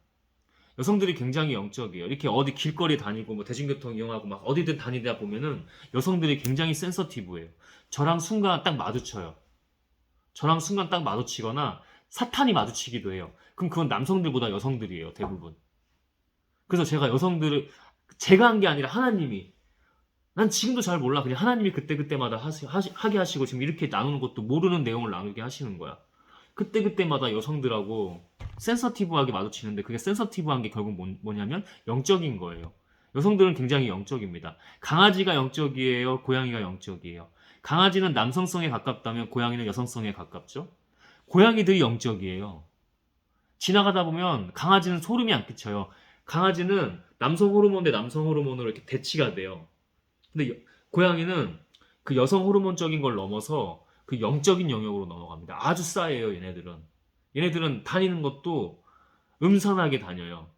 여성들이 굉장히 영적이에요. 이렇게 어디 길거리 다니고 뭐 대중교통 이용하고 막 어디든 다니다 보면은 여성들이 굉장히 센서티브해요. 저랑 순간 딱 마주쳐요. 저랑 순간 딱 마주치거나 사탄이 마주치기도 해요. 그럼 그건 남성들보다 여성들이에요, 대부분. 그래서 제가 여성들을 제가 한 게 아니라 하나님이 난 지금도 잘 몰라. 그냥 하나님이 그때그때마다 하게 하시고 지금 이렇게 나누는 것도 모르는 내용을 나누게 하시는 거야. 그때그때마다 여성들하고 센서티브하게 마주치는데 그게 센서티브한 게 결국 뭐냐면 영적인 거예요. 여성들은 굉장히 영적입니다. 강아지가 영적이에요? 고양이가 영적이에요? 강아지는 남성성에 가깝다면 고양이는 여성성에 가깝죠? 고양이들이 영적이에요. 지나가다 보면 강아지는 소름이 안 끼쳐요. 강아지는 남성 호르몬 대 남성 호르몬으로 이렇게 대치가 돼요. 근데 고양이는 그 여성 호르몬적인 걸 넘어서 그 영적인 영역으로 넘어갑니다. 아주 싸해요, 얘네들은. 얘네들은 다니는 것도 음산하게 다녀요.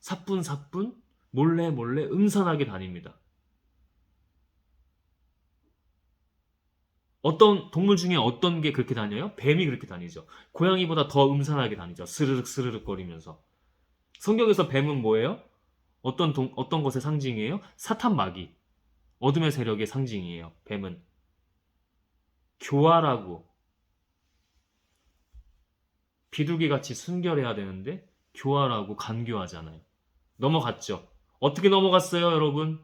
사뿐사뿐, 몰래 몰래 음산하게 다닙니다. 어떤 동물 중에 어떤 게 그렇게 다녀요? 뱀이 그렇게 다니죠. 고양이보다 더 음산하게 다니죠. 스르륵 스르륵 거리면서. 성경에서 뱀은 뭐예요? 어떤 것의 상징이에요? 사탄 마귀. 어둠의 세력의 상징이에요. 뱀은. 교활하고 비둘기같이 순결해야 되는데 교활하고 간교하잖아요. 넘어갔죠. 어떻게 넘어갔어요, 여러분?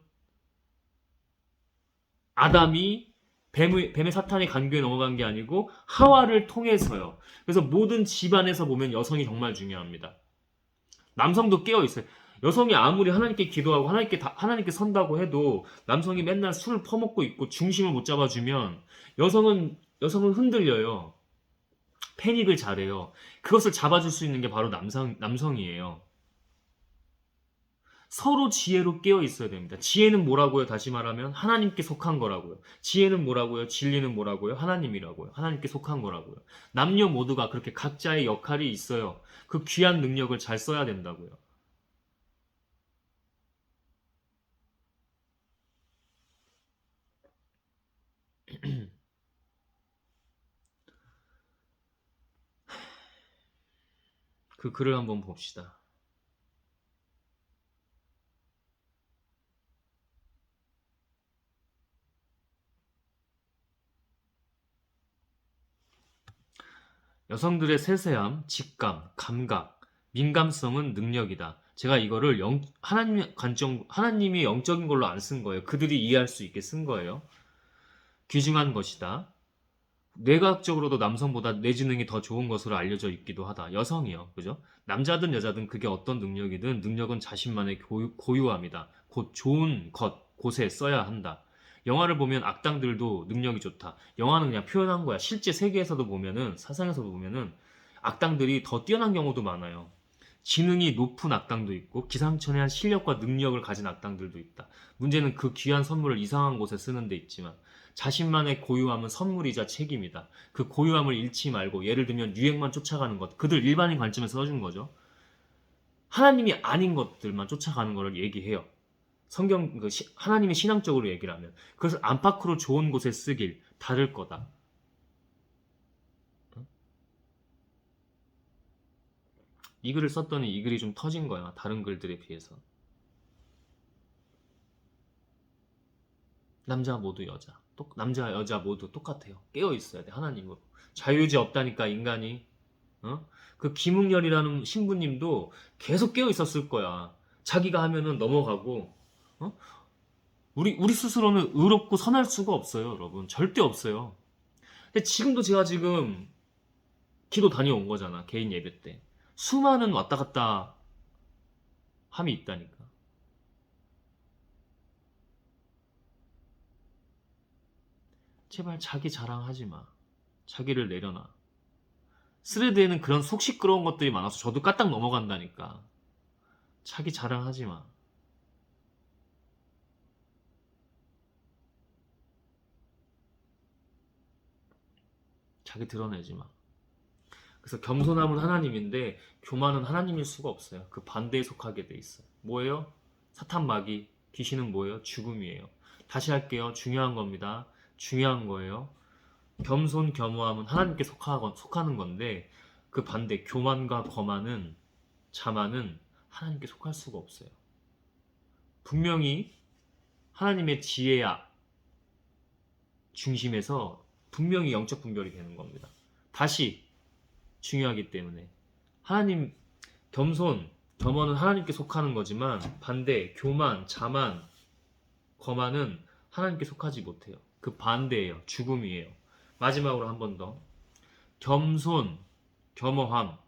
아담이 뱀의 사탄의 간교에 넘어간 게 아니고 하와를 통해서요. 그래서 모든 집안에서 보면 여성이 정말 중요합니다. 남성도 깨어 있어요. 여성이 아무리 하나님께 기도하고 하나님께 선다고 해도 남성이 맨날 술을 퍼먹고 있고 중심을 못 잡아주면 여성은 흔들려요. 패닉을 잘해요. 그것을 잡아줄 수 있는 게 바로 남성이에요. 서로 지혜로 깨어 있어야 됩니다. 지혜는 뭐라고요? 다시 말하면 하나님께 속한 거라고요. 지혜는 뭐라고요? 진리는 뭐라고요? 하나님이라고요. 하나님께 속한 거라고요. 남녀 모두가 그렇게 각자의 역할이 있어요. 그 귀한 능력을 잘 써야 된다고요. 그 글을 한번 봅시다. 여성들의 세세함, 직감, 감각, 민감성은 능력이다. 제가 이거를 하나님이 영적인 걸로 안 쓴 거예요. 그들이 이해할 수 있게 쓴 거예요. 귀중한 것이다. 뇌과학적으로도 남성보다 뇌지능이 더 좋은 것으로 알려져 있기도 하다. 여성이요. 그죠? 남자든 여자든 그게 어떤 능력이든 능력은 자신만의 고유함이다. 곧 좋은 곳에 써야 한다. 영화를 보면 악당들도 능력이 좋다. 영화는 그냥 표현한 거야. 실제 세계에서도 보면은, 사상에서도 보면은 악당들이 더 뛰어난 경우도 많아요. 지능이 높은 악당도 있고 기상천외한 실력과 능력을 가진 악당들도 있다. 문제는 그 귀한 선물을 이상한 곳에 쓰는 데 있지만 자신만의 고유함은 선물이자 책임이다. 그 고유함을 잃지 말고 예를 들면 유행만 쫓아가는 것. 그들 일반인 관점에서 써준 거죠. 하나님이 아닌 것들만 쫓아가는 거를 얘기해요. 하나님이 신앙적으로 얘기를 하면 그것을 안팎으로 좋은 곳에 쓰길 다를 거다. 이 글을 썼더니 이 글이 좀 터진 거야. 다른 글들에 비해서. 남자 여자 모두 똑같아요. 깨어 있어야 돼. 하나님으로. 자유의지 없다니까 인간이. 어? 그 김웅열이라는 신부님도 계속 깨어 있었을 거야. 자기가 하면은 넘어가고. 어? 우리 스스로는 의롭고 선할 수가 없어요, 여러분. 절대 없어요. 근데 제가 지금 기도 다녀온 거잖아. 개인 예배 때. 수많은 왔다 갔다 함이 있다니까. 제발 자기 자랑하지 마. 자기를 내려놔. 스레드에는 그런 속 시끄러운 것들이 많아서 저도 까딱 넘어간다니까. 자기 자랑하지 마. 자기 드러내지 마. 그래서 겸손함은 하나님인데 교만은 하나님일 수가 없어요. 그 반대에 속하게 돼 있어요. 뭐예요? 사탄 마귀, 귀신은 뭐예요? 죽음이에요. 다시 할게요. 중요한 겁니다. 중요한 거예요. 겸손, 겸허함은 하나님께 속하는 건데 그 반대 교만과 거만은 자만은 하나님께 속할 수가 없어요. 분명히 하나님의 지혜야 중심에서 분명히 영적 분별이 되는 겁니다. 다시 중요하기 때문에 하나님 겸손, 겸허는 하나님께 속하는 거지만 반대 교만, 자만, 거만은 하나님께 속하지 못해요. 그 반대예요. 죽음이에요. 마지막으로 한 번 더. 겸손, 겸허함.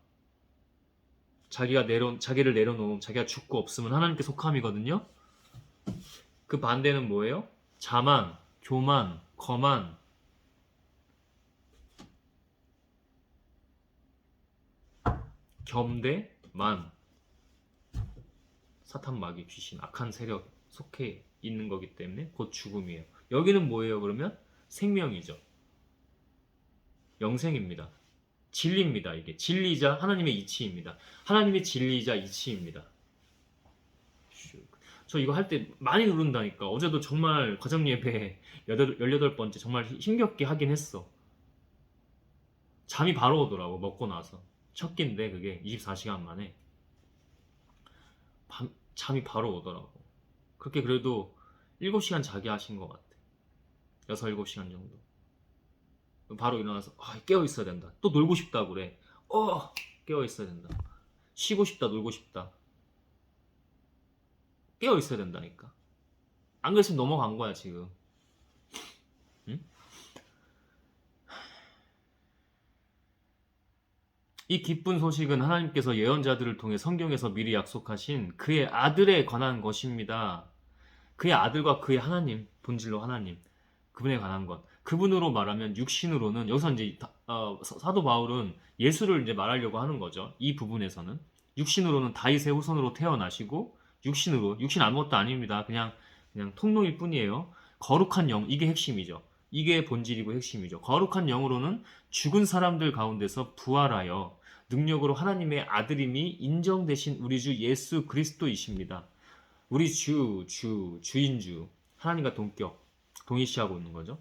자기를 내려놓음, 자기가 죽고 없으면 하나님께 속함이거든요. 그 반대는 뭐예요? 자만, 교만, 거만. 겸대, 만. 사탄, 마귀, 귀신, 악한 세력 속해 있는 거기 때문에 곧 죽음이에요. 여기는 뭐예요, 그러면? 생명이죠. 영생입니다. 진리입니다. 이게 진리이자 하나님의 이치입니다. 하나님의 진리이자 이치입니다. 저 이거 할 때 많이 누른다니까. 어제도 정말 가정예배 18번째 정말 힘겹게 하긴 했어. 잠이 바로 오더라고. 먹고 나서 첫 끼인데 그게 24시간 만에 잠이 바로 오더라고. 그렇게 그래도 7시간 자게 하신 것 같아. 6, 7시간 정도. 바로 일어나서 깨어 있어야 된다. 또 놀고 싶다고 그래. 깨어 있어야 된다. 쉬고 싶다, 놀고 싶다. 깨어 있어야 된다니까. 안 그랬으면 넘어간 거야 지금. 응? 이 기쁜 소식은 하나님께서 예언자들을 통해 성경에서 미리 약속하신 그의 아들에 관한 것입니다. 그의 아들과 그의 하나님, 본질로 하나님, 그분에 관한 것. 그분으로 말하면 육신으로는 여기서 이제 사도 바울은 예수를 이제 말하려고 하는 거죠. 이 부분에서는 육신으로는 다윗의 후손으로 태어나시고 육신 아무것도 아닙니다. 그냥 통로일 뿐이에요. 거룩한 영, 이게 핵심이죠. 이게 본질이고 핵심이죠. 거룩한 영으로는 죽은 사람들 가운데서 부활하여 능력으로 하나님의 아들임이 인정되신 우리 주 예수 그리스도이십니다. 우리 주인주, 하나님과 동일시하고 있는 거죠.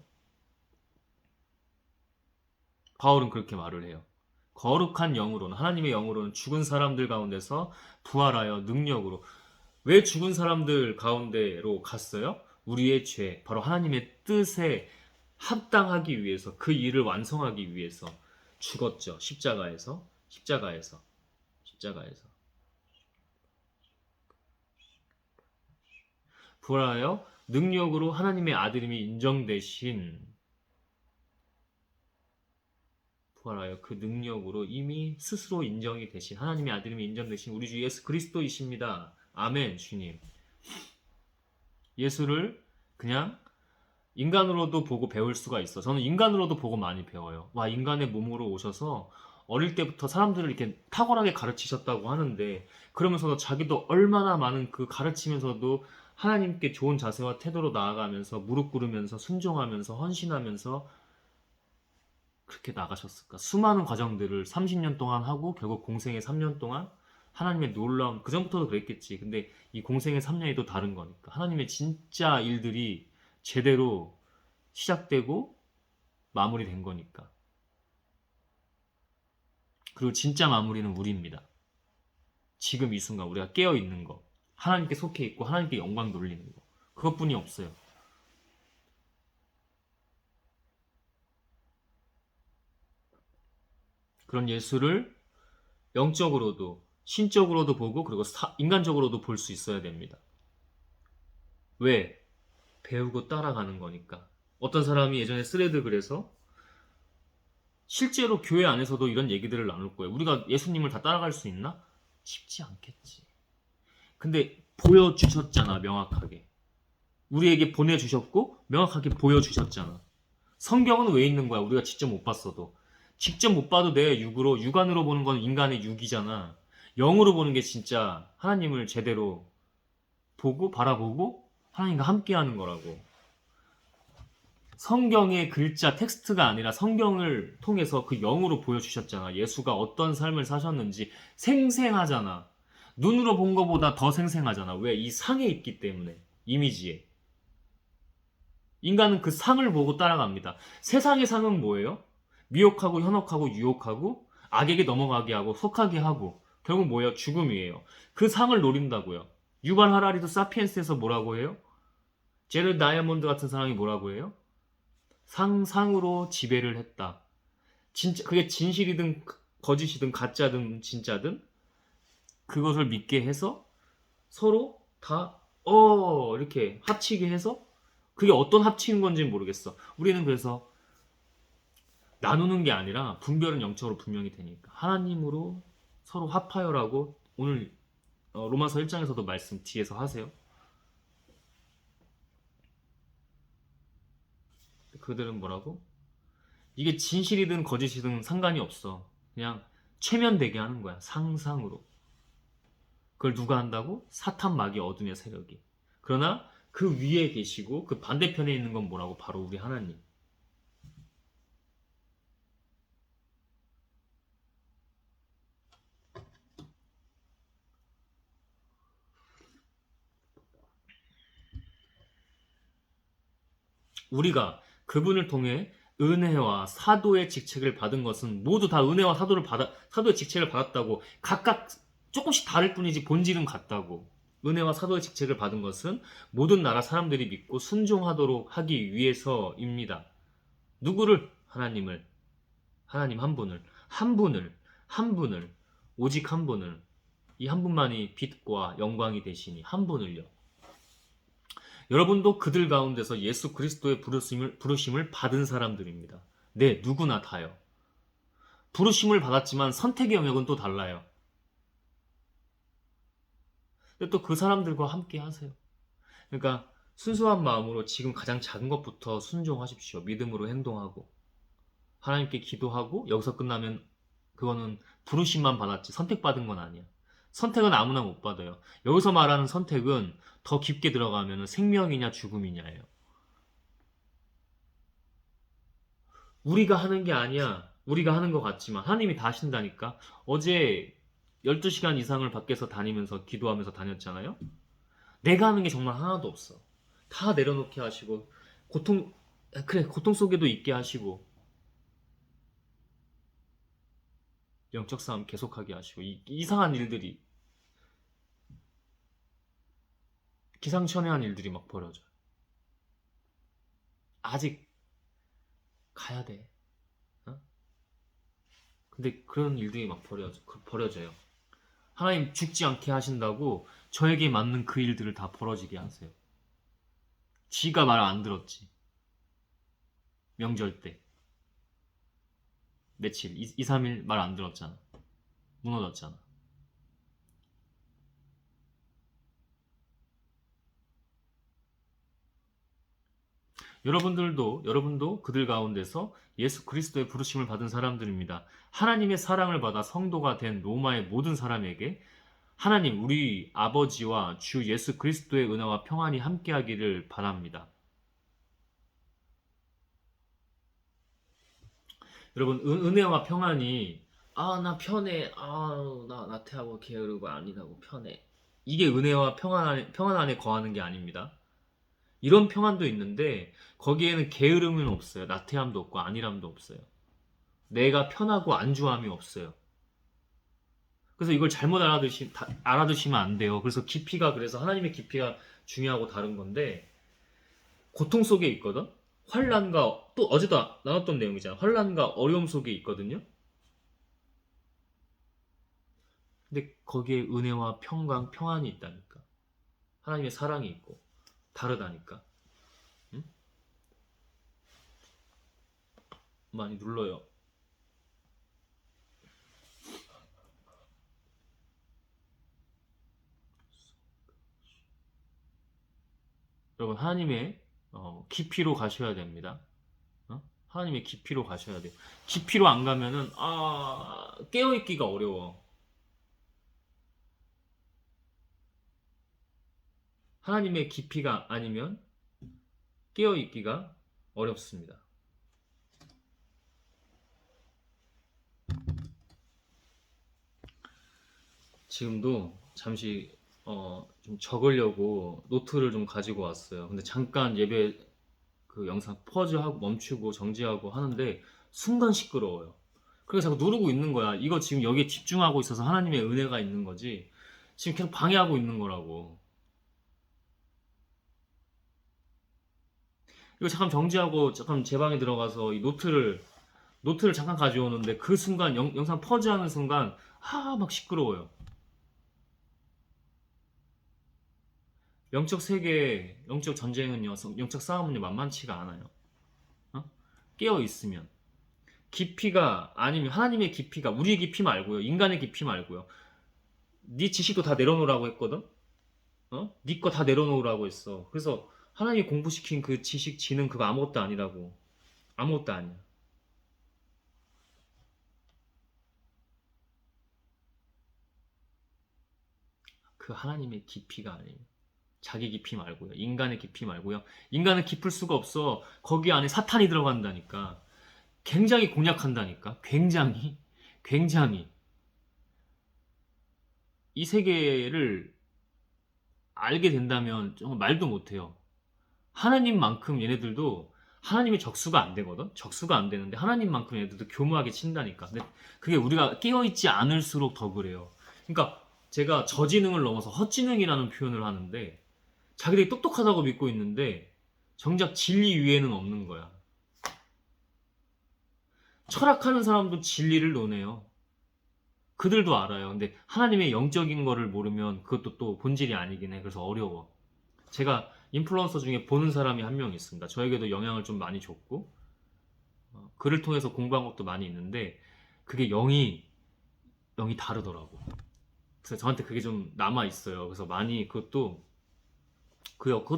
바울은 그렇게 말을 해요. 거룩한 영으로는, 하나님의 영으로는 죽은 사람들 가운데서 부활하여 능력으로. 왜 죽은 사람들 가운데로 갔어요? 우리의 죄, 바로 하나님의 뜻에 합당하기 위해서, 그 일을 완성하기 위해서 죽었죠. 십자가에서. 부활하여 능력으로 하나님의 아들임이 인정되신, 부활하여 그 능력으로 이미 스스로 인정이 되신, 하나님의 아들임이 인정되신 우리 주 예수 그리스도이십니다. 아멘. 주님, 예수를 그냥 인간으로도 보고 배울 수가 있어. 저는 인간으로도 보고 많이 배워요. 와, 인간의 몸으로 오셔서 어릴 때부터 사람들을 이렇게 탁월하게 가르치셨다고 하는데, 그러면서도 자기도 얼마나 많은 그 가르치면서도 하나님께 좋은 자세와 태도로 나아가면서 무릎 꿇으면서 순종하면서 헌신하면서 그렇게 나가셨을까? 수많은 과정들을 30년 동안 하고 결국 공생의 3년 동안 하나님의 놀라운, 그 전부터도 그랬겠지. 근데 이 공생의 3년이 또 다른 거니까 하나님의 진짜 일들이 제대로 시작되고 마무리된 거니까. 그리고 진짜 마무리는 우리입니다. 지금 이 순간 우리가 깨어있는 거, 하나님께 속해 있고 하나님께 영광 돌리는 거, 그것뿐이 없어요. 그런 예수를 영적으로도 신적으로도 보고 그리고 인간적으로도 볼 수 있어야 됩니다. 왜? 배우고 따라가는 거니까. 어떤 사람이 예전에 스레드 글에서 실제로 교회 안에서도 이런 얘기들을 나눌 거예요. 우리가 예수님을 다 따라갈 수 있나? 쉽지 않겠지. 근데 보여주셨잖아, 명확하게. 우리에게 보내주셨고 명확하게 보여주셨잖아. 성경은 왜 있는 거야? 우리가 직접 못 봤어도. 직접 못 봐도 돼. 육안으로 보는 건 인간의 육이잖아. 영으로 보는 게 진짜 하나님을 제대로 보고 바라보고 하나님과 함께하는 거라고. 성경의 글자 텍스트가 아니라 성경을 통해서 그 영으로 보여주셨잖아. 예수가 어떤 삶을 사셨는지 생생하잖아. 눈으로 본 것보다 더 생생하잖아. 왜? 이 상에 있기 때문에. 이미지에. 인간은 그 상을 보고 따라갑니다. 세상의 상은 뭐예요? 미혹하고 현혹하고 유혹하고 악에게 넘어가게 하고 속하게 하고 결국 뭐예요? 죽음이에요. 그 상을 노린다고요. 유발 하라리도 사피엔스에서 뭐라고 해요? 제르 다이아몬드 같은 사람이 뭐라고 해요? 상상으로 지배를 했다. 진짜 그게 진실이든 거짓이든 가짜든 진짜든 그것을 믿게 해서 서로 다 이렇게 합치게 해서 그게 어떤 합치는 건지는 모르겠어. 우리는 그래서 나누는 게 아니라 분별은 영적으로 분명히 되니까 하나님으로 서로 합하여라고 오늘 로마서 1장에서도 말씀 뒤에서 하세요. 그들은 뭐라고? 이게 진실이든 거짓이든 상관이 없어. 그냥 최면되게 하는 거야. 상상으로. 그걸 누가 한다고? 사탄 마귀 어둠의 세력이. 그러나 그 위에 계시고 그 반대편에 있는 건 뭐라고? 바로 우리 하나님. 우리가 그분을 통해 은혜와 사도의 직책을 받은 것은 모두 다 은혜와 사도의 직책을 받았다고 각각 조금씩 다를 뿐이지 본질은 같다고. 은혜와 사도의 직책을 받은 것은 모든 나라 사람들이 믿고 순종하도록 하기 위해서입니다. 누구를? 하나님을. 하나님 한 분을. 한 분을. 한 분을. 오직 한 분을. 이 한 분만이 빛과 영광이 되시니 한 분을요. 여러분도 그들 가운데서 예수 그리스도의 부르심을 받은 사람들입니다. 네, 누구나 다요. 부르심을 받았지만 선택의 영역은 또 달라요. 근데 또 그 사람들과 함께 하세요. 그러니까 순수한 마음으로 지금 가장 작은 것부터 순종하십시오. 믿음으로 행동하고 하나님께 기도하고 여기서 끝나면 그거는 부르심만 받았지 선택받은 건 아니야. 선택은 아무나 못 받아요. 여기서 말하는 선택은 더 깊게 들어가면 생명이냐 죽음이냐예요. 우리가 하는 게 아니야. 우리가 하는 것 같지만 하나님이 다 하신다니까. 어제 12시간 이상을 밖에서 다니면서 기도하면서 다녔잖아요. 내가 하는 게 정말 하나도 없어. 다 내려놓게 하시고 고통 그래 고통 속에도 있게 하시고 영적 싸움 계속하게 하시고 이상한 일들이 기상천외한 일들이 막 벌어져요. 아직 가야 돼. 어? 근데 그런 일들이 막 벌어져요. 하나님 죽지 않게 하신다고 저에게 맞는 그 일들을 다 벌어지게 하세요. 지가 말 안 들었지. 명절 때. 며칠, 2, 3일 말 안 들었잖아. 무너졌잖아. 여러분도 그들 가운데서 예수 그리스도의 부르심을 받은 사람들입니다. 하나님의 사랑을 받아 성도가 된 로마의 모든 사람에게 하나님 우리 아버지와 주 예수 그리스도의 은혜와 평안이 함께하기를 바랍니다. 여러분 은혜와 평안이 나 편해 나 나태하고 게으르고 아니라고 편해 이게 은혜와 평안 안에 거하는 게 아닙니다. 이런 평안도 있는데 거기에는 게으름은 없어요. 나태함도 없고 안일함도 없어요. 내가 편하고 안주함이 없어요. 그래서 이걸 잘못 알아두시면 안 돼요. 그래서 하나님의 깊이가 중요하고 다른 건데 고통 속에 있거든. 환란과 또 어제도 나눴던 내용이잖아. 환란과 어려움 속에 있거든요. 근데 거기에 은혜와 평안이 있다니까. 하나님의 사랑이 있고 다르다니까. 응? 많이 눌러요. 여러분 하나님의 깊이로 가셔야 됩니다. 하나님의 깊이로 가셔야 돼요. 깊이로 안 가면은 깨어있기가 어려워. 하나님의 깊이가 아니면 깨어있기가 어렵습니다. 지금도 잠시 좀 적으려고 노트를 좀 가지고 왔어요. 근데 잠깐 예배 그 영상 퍼즈하고 멈추고 정지하고 하는데 순간 시끄러워요. 그래서 자꾸 누르고 있는 거야. 이거 지금 여기에 집중하고 있어서 하나님의 은혜가 있는 거지. 지금 계속 방해하고 있는 거라고. 이거 잠깐 정지하고 잠깐 제 방에 들어가서 이 노트를 잠깐 가져오는데 그 순간 영상 퍼즈하는 순간 막 시끄러워요. 영적 세계, 영적 전쟁은요, 영적 싸움은요 만만치가 않아요. 어? 깨어 있으면 깊이가 아니면 하나님의 깊이가 우리의 깊이 말고요, 인간의 깊이 말고요. 네 지식도 다 내려놓으라고 했거든. 네 거 다 내려놓으라고 했어. 그래서 하나님이 공부시킨 그 지식, 지능 그거 아무것도 아니라고. 아무것도 아니야. 그 하나님의 깊이가 아니에요. 자기 깊이 말고요. 인간의 깊이 말고요. 인간은 깊을 수가 없어. 거기 안에 사탄이 들어간다니까. 굉장히 공략한다니까. 굉장히 이 세계를 알게 된다면 정말 말도 못해요. 하나님만큼 얘네들도 하나님의 적수가 안 되거든. 적수가 안 되는데 하나님만큼 얘네들도 교묘하게 친다니까. 근데 그게 우리가 깨어있지 않을수록 더 그래요. 그러니까 제가 저지능을 넘어서 헛지능이라는 표현을 하는데 자기들이 똑똑하다고 믿고 있는데 정작 진리 위에는 없는 거야. 철학하는 사람도 진리를 논해요. 그들도 알아요. 근데 하나님의 영적인 거를 모르면 그것도 또 본질이 아니긴 해. 그래서 어려워. 제가 인플루언서 중에 보는 사람이 한 명 있습니다. 저에게도 영향을 좀 많이 줬고 그를 통해서 공부한 것도 많이 있는데 그게 영이 다르더라고. 그래서 저한테 그게 좀 남아 있어요. 그래서 많이 그것도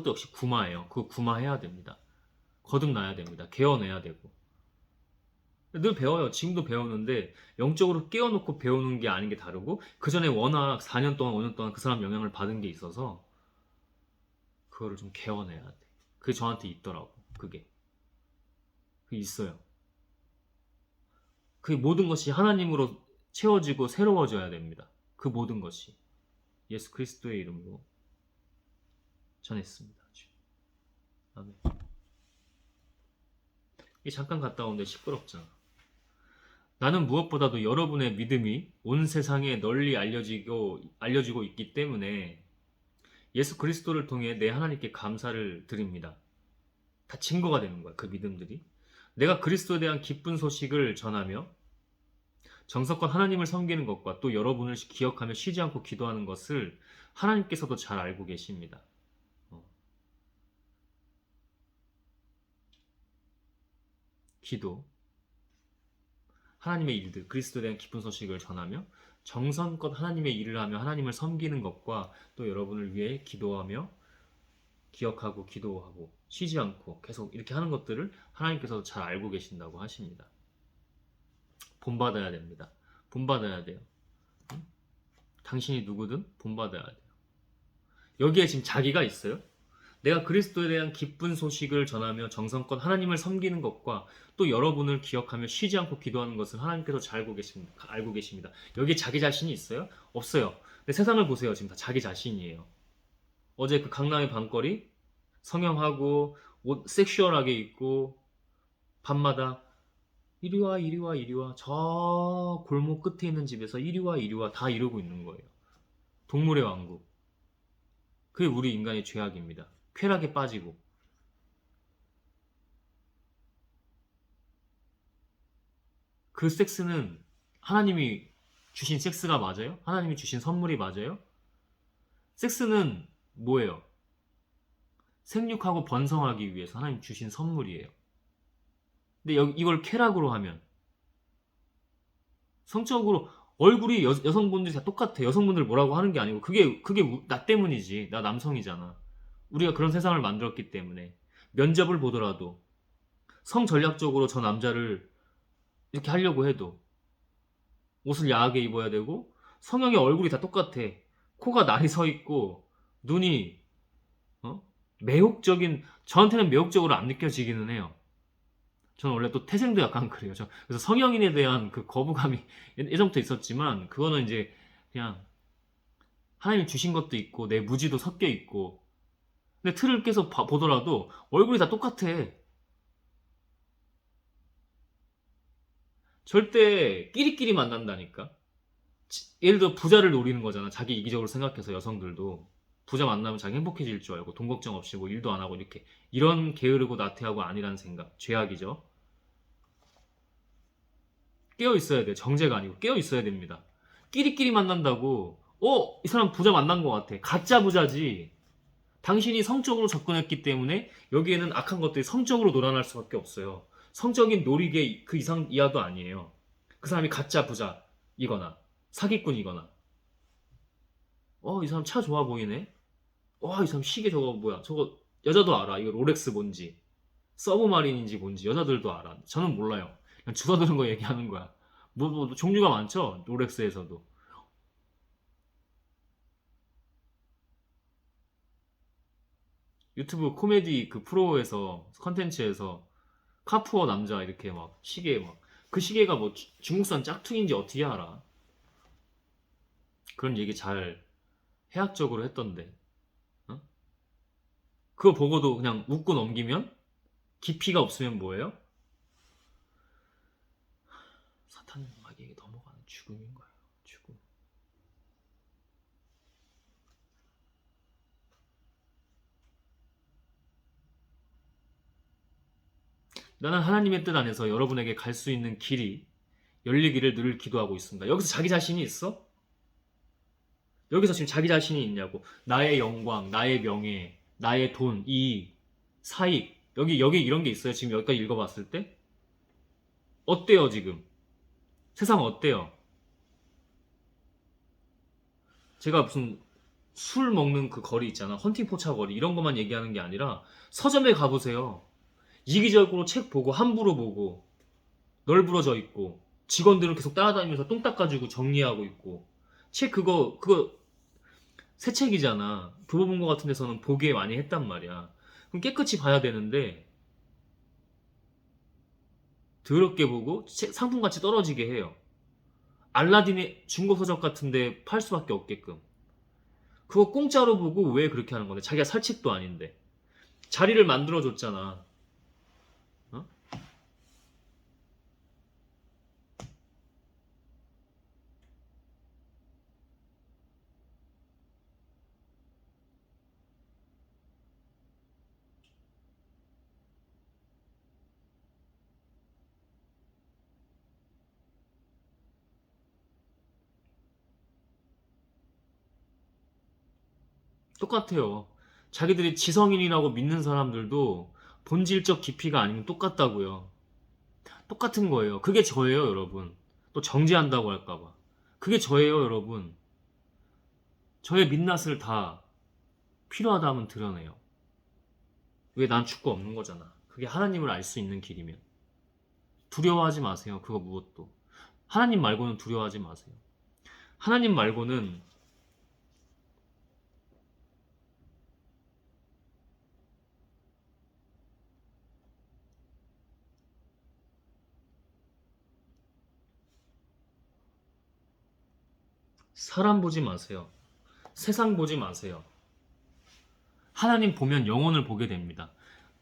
역시 구마예요. 그거 구마해야 됩니다. 거듭나야 됩니다. 개어내야 되고. 늘 배워요. 지금도 배우는데 영적으로 깨워놓고 배우는 게 아닌 게 다르고 그 전에 워낙 4년 동안 5년 동안 그 사람 영향을 받은 게 있어서 그거를 좀 개어내야 돼. 그게 저한테 있더라고. 그게 있어요. 그 모든 것이 하나님으로 채워지고 새로워져야 됩니다. 그 모든 것이 예수 그리스도의 이름으로 전했습니다. 아멘. 이 잠깐 갔다 오는데 시끄럽잖아. 나는 무엇보다도 여러분의 믿음이 온 세상에 널리 알려지고 있기 때문에 예수 그리스도를 통해 내 하나님께 감사를 드립니다. 다 증거가 되는 거야, 그 믿음들이. 내가 그리스도에 대한 기쁜 소식을 전하며 정성껏 하나님을 섬기는 것과 또 여러분을 기억하며 쉬지 않고 기도하는 것을 하나님께서도 잘 알고 계십니다. 기도, 하나님의 일들, 그리스도에 대한 기쁜 소식을 전하며 정성껏 하나님의 일을 하며 하나님을 섬기는 것과 또 여러분을 위해 기도하며 기억하고 기도하고 쉬지 않고 계속 이렇게 하는 것들을 하나님께서도 잘 알고 계신다고 하십니다. 본받아야 됩니다. 본받아야 돼요. 응? 당신이 누구든 본받아야 돼요. 여기에 지금 자기가 있어요. 내가 그리스도에 대한 기쁜 소식을 전하며 정성껏 하나님을 섬기는 것과 또 여러분을 기억하며 쉬지 않고 기도하는 것을 하나님께서 잘 알고 계십니다. 여기에 자기 자신이 있어요? 없어요. 근데 세상을 보세요. 지금 다 자기 자신이에요. 어제 그 강남의 밤거리 성형하고 옷 섹슈얼하게 입고 밤마다 이리 와 이리 와 이리 와 저 골목 끝에 있는 집에서 이리 와 이리 와 다 이러고 있는 거예요. 동물의 왕국. 그게 우리 인간의 죄악입니다. 쾌락에 빠지고. 그 섹스는 하나님이 주신 섹스가 맞아요? 하나님이 주신 선물이 맞아요? 섹스는 뭐예요? 생육하고 번성하기 위해서 하나님 주신 선물이에요. 근데 이걸 쾌락으로 하면 성적으로 얼굴이 여성분들이 다 똑같아. 여성분들 뭐라고 하는 게 아니고 그게 나 때문이지. 나 남성이잖아. 우리가 그런 세상을 만들었기 때문에 면접을 보더라도 성전략적으로 저 남자를 이렇게 하려고 해도 옷을 야하게 입어야 되고 성형의 얼굴이 다 똑같아. 코가 날이 서 있고 눈이 매혹적인 저한테는 매혹적으로 안 느껴지기는 해요. 저는 원래 또 태생도 약간 그래요. 그래서 성형인에 대한 그 거부감이 예전부터 있었지만, 그거는 이제 그냥 하나님이 주신 것도 있고 내 무지도 섞여 있고, 근데 틀을 계속 보더라도 얼굴이 다 똑같아. 절대 끼리끼리 만난다니까. 예를 들어 부자를 노리는 거잖아. 자기 이기적으로 생각해서. 여성들도 부자 만나면 자기 행복해질 줄 알고 돈 걱정 없이 뭐 일도 안 하고 이렇게, 이런 게으르고 나태하고 아니라는 생각, 죄악이죠. 깨어 있어야 돼. 정죄가 아니고 깨어 있어야 됩니다. 끼리끼리 만난다고 이 사람 부자 만난 것 같아. 가짜 부자지. 당신이 성적으로 접근했기 때문에 여기에는 악한 것들이 성적으로 놀아날 수밖에 없어요. 성적인 놀이개 그 이상 이하도 아니에요. 그 사람이 가짜 부자이거나 사기꾼이거나, 이 사람 차 좋아 보이네. 이 사람 시계 저거 뭐야? 저거 여자도 알아. 이거 롤렉스 뭔지, 서브마린인지 뭔지 여자들도 알아. 저는 몰라요. 그냥 주워 들은 거 얘기하는 거야. 뭐 종류가 많죠. 롤렉스에서도. 유튜브 코미디 그 프로에서 컨텐츠에서 카푸어 남자 이렇게 막 시계 막, 그 시계가 뭐 중국산 짝퉁인지 어떻게 알아? 그런 얘기 잘 해학적으로 했던데. 어? 그거 보고도 그냥 웃고 넘기면, 깊이가 없으면 뭐예요? 사탄마귀에게 넘어가는 죽음인 거예요. 죽음. 나는 하나님의 뜻 안에서 여러분에게 갈 수 있는 길이 열리기를 늘 기도하고 있습니다. 여기서 자기 자신이 있어? 여기서 지금 자기 자신이 있냐고. 나의 영광, 나의 명예, 나의 돈, 이익, 사익. 여기 이런 게 있어요. 지금 여기까지 읽어봤을 때? 어때요, 지금? 세상 어때요? 제가 무슨 술 먹는 그 거리 있잖아. 헌팅포차 거리. 이런 것만 얘기하는 게 아니라 서점에 가보세요. 이기적으로 책 보고 함부로 보고 널브러져 있고, 직원들은 계속 따라다니면서 똥 닦아주고 정리하고 있고, 책 그거 새 책이잖아. 교보문고 같은 데서는 보기에 많이 했단 말이야. 그럼 깨끗이 봐야 되는데 더럽게 보고 상품같이 떨어지게 해요. 알라딘의 중고서적 같은데 팔 수밖에 없게끔. 그거 공짜로 보고 왜 그렇게 하는 건데? 자기가 살 책도 아닌데. 자리를 만들어줬잖아. 어? 똑같아요. 자기들이 지성인이라고 믿는 사람들도 본질적 깊이가 아니면 똑같다고요. 똑같은 거예요. 그게 저예요, 여러분. 또 정지한다고 할까봐. 그게 저예요, 여러분. 저의 민낯을 다 필요하다 하면 드러내요. 왜 난 죽고 없는 거잖아. 그게 하나님을 알 수 있는 길이면. 두려워하지 마세요. 그거 무엇도. 하나님 말고는 두려워하지 마세요. 하나님 말고는 사람 보지 마세요. 세상 보지 마세요. 하나님 보면 영혼을 보게 됩니다.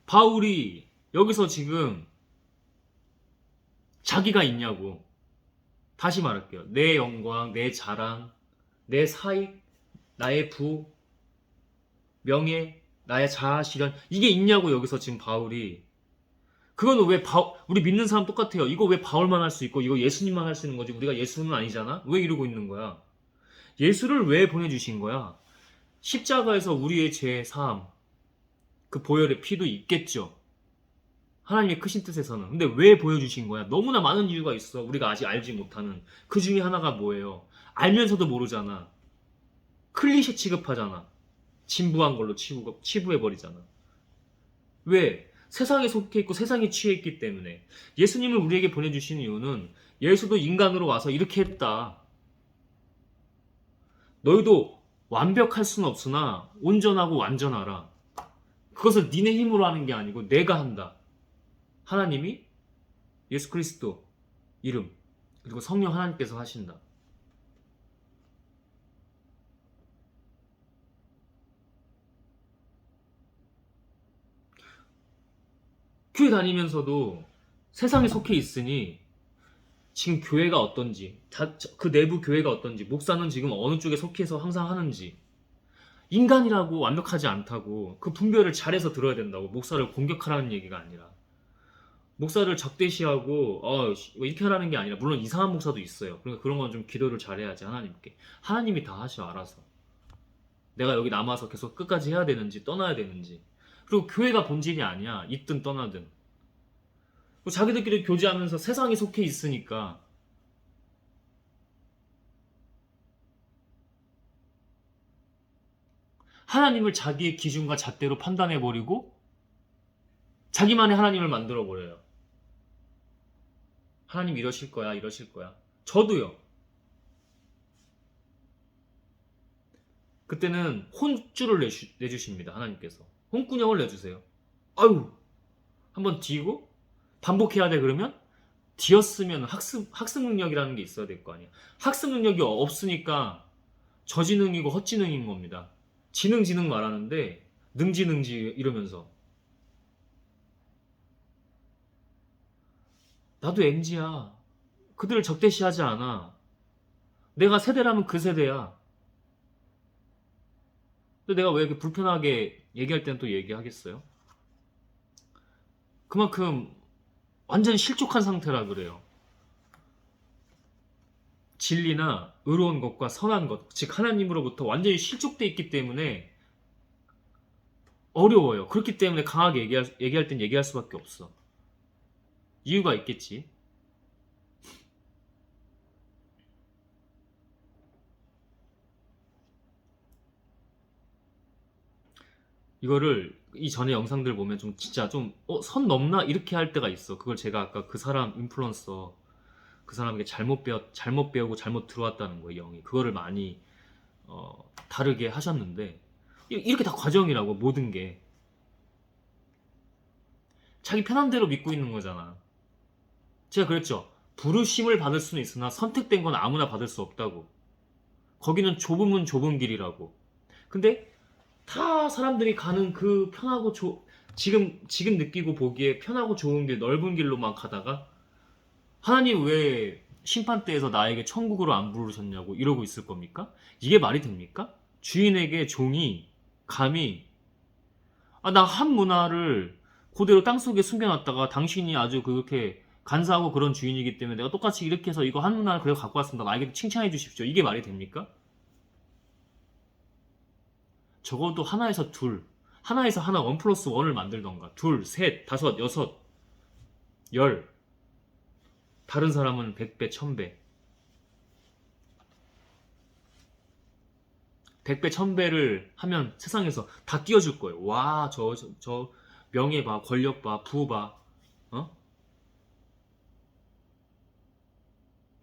바울이 여기서 지금 자기가 있냐고. 다시 말할게요. 내 영광, 내 자랑, 내 사익, 나의 부, 명예, 나의 자아 실현, 이게 있냐고. 여기서 지금 바울이. 그거는 왜 우리 믿는 사람 똑같아요. 이거 왜 바울만 할 수 있고 이거 예수님만 할 수 있는 거지, 우리가 예수는 아니잖아? 왜 이러고 있는 거야? 예수를 왜 보내주신 거야? 십자가에서 우리의 죄 사함, 그 보혈의 피도 있겠죠. 하나님의 크신 뜻에서는. 근데 왜 보여주신 거야? 너무나 많은 이유가 있어. 우리가 아직 알지 못하는. 그 중에 하나가 뭐예요? 알면서도 모르잖아. 클리셰 취급하잖아. 진부한 걸로 치부해버리잖아. 왜? 세상에 속해 있고 세상에 취해 있기 때문에. 예수님을 우리에게 보내주신 이유는 예수도 인간으로 와서 이렇게 했다. 너희도 완벽할 수는 없으나 온전하고 완전하라. 그것을 니네 힘으로 하는 게 아니고 내가 한다. 하나님이 예수 그리스도 이름 그리고 성령 하나님께서 하신다. 교회 다니면서도 세상에 속해 있으니 지금 교회가 어떤지, 그 내부 교회가 어떤지, 목사는 지금 어느 쪽에 속해서 항상 하는지, 인간이라고 완벽하지 않다고 그 분별을 잘해서 들어야 된다고. 목사를 공격하라는 얘기가 아니라, 목사를 적대시하고 이렇게 하라는 게 아니라, 물론 이상한 목사도 있어요. 그러니까 그런 건 좀 기도를 잘해야지. 하나님께, 하나님이 다 하셔 알아서. 내가 여기 남아서 계속 끝까지 해야 되는지 떠나야 되는지. 그리고 교회가 본질이 아니야. 있든 떠나든. 자기들끼리 교제하면서 세상에 속해 있으니까 하나님을 자기의 기준과 잣대로 판단해버리고 자기만의 하나님을 만들어버려요. 하나님 이러실 거야, 이러실 거야. 저도요. 그때는 혼줄을 내주십니다. 하나님께서 혼꾸녕을 내주세요. 아유, 한번 뒤고 반복해야 돼. 그러면 뒤었으면 학습 능력이라는 게 있어야 될 거 아니야. 학습 능력이 없으니까 저지능이고 헛지능인 겁니다. 지능 말하는데 능지 이러면서. 나도 MZ야. 그들을 적대시하지 않아. 내가 세대라면 그 세대야. 근데 내가 왜 이렇게 불편하게 얘기할 땐 또 얘기하겠어요? 그만큼 완전히 실족한 상태라 그래요. 진리나 의로운 것과 선한 것, 즉 하나님으로부터 완전히 실족돼 있기 때문에 어려워요. 그렇기 때문에 강하게 얘기할 땐 얘기할 수밖에 없어. 이유가 있겠지. 이거를 이전에 영상들 보면 좀 진짜 좀 선 넘나 이렇게 할 때가 있어. 그걸 제가 아까 그 사람 인플루언서, 그 사람에게 잘못 배우고 잘못 들어왔다는 거예요. 영이 그거를 많이 다르게 하셨는데, 이렇게 다 과정이라고. 모든 게 자기 편한 대로 믿고 있는 거잖아. 제가 그랬죠. 부르심을 받을 수는 있으나 선택된 건 아무나 받을 수 없다고. 거기는 좁으면 좁은 길이라고. 근데 다 사람들이 가는 그 편하고 지금 느끼고 보기에 편하고 좋은 길, 넓은 길로만 가다가 하나님 왜 심판대에서 나에게 천국으로 안 부르셨냐고 이러고 있을 겁니까? 이게 말이 됩니까? 주인에게 종이 감히 나 한 문화를 그대로 땅속에 숨겨놨다가 당신이 아주 그렇게 간사하고 그런 주인이기 때문에 내가 똑같이 이렇게 해서 이거 한 문화를 그대로 갖고 왔습니다. 나에게 칭찬해 주십시오. 이게 말이 됩니까? 적어도 하나에서 둘, 하나에서 하나, 원 플러스 원을 만들던가. 둘, 셋, 다섯, 여섯, 열. 다른 사람은 100배, 1000배. 100배, 1000배를 하면 세상에서 다 띄워줄 거예요. 와, 저 명예 봐, 권력 봐, 부 봐.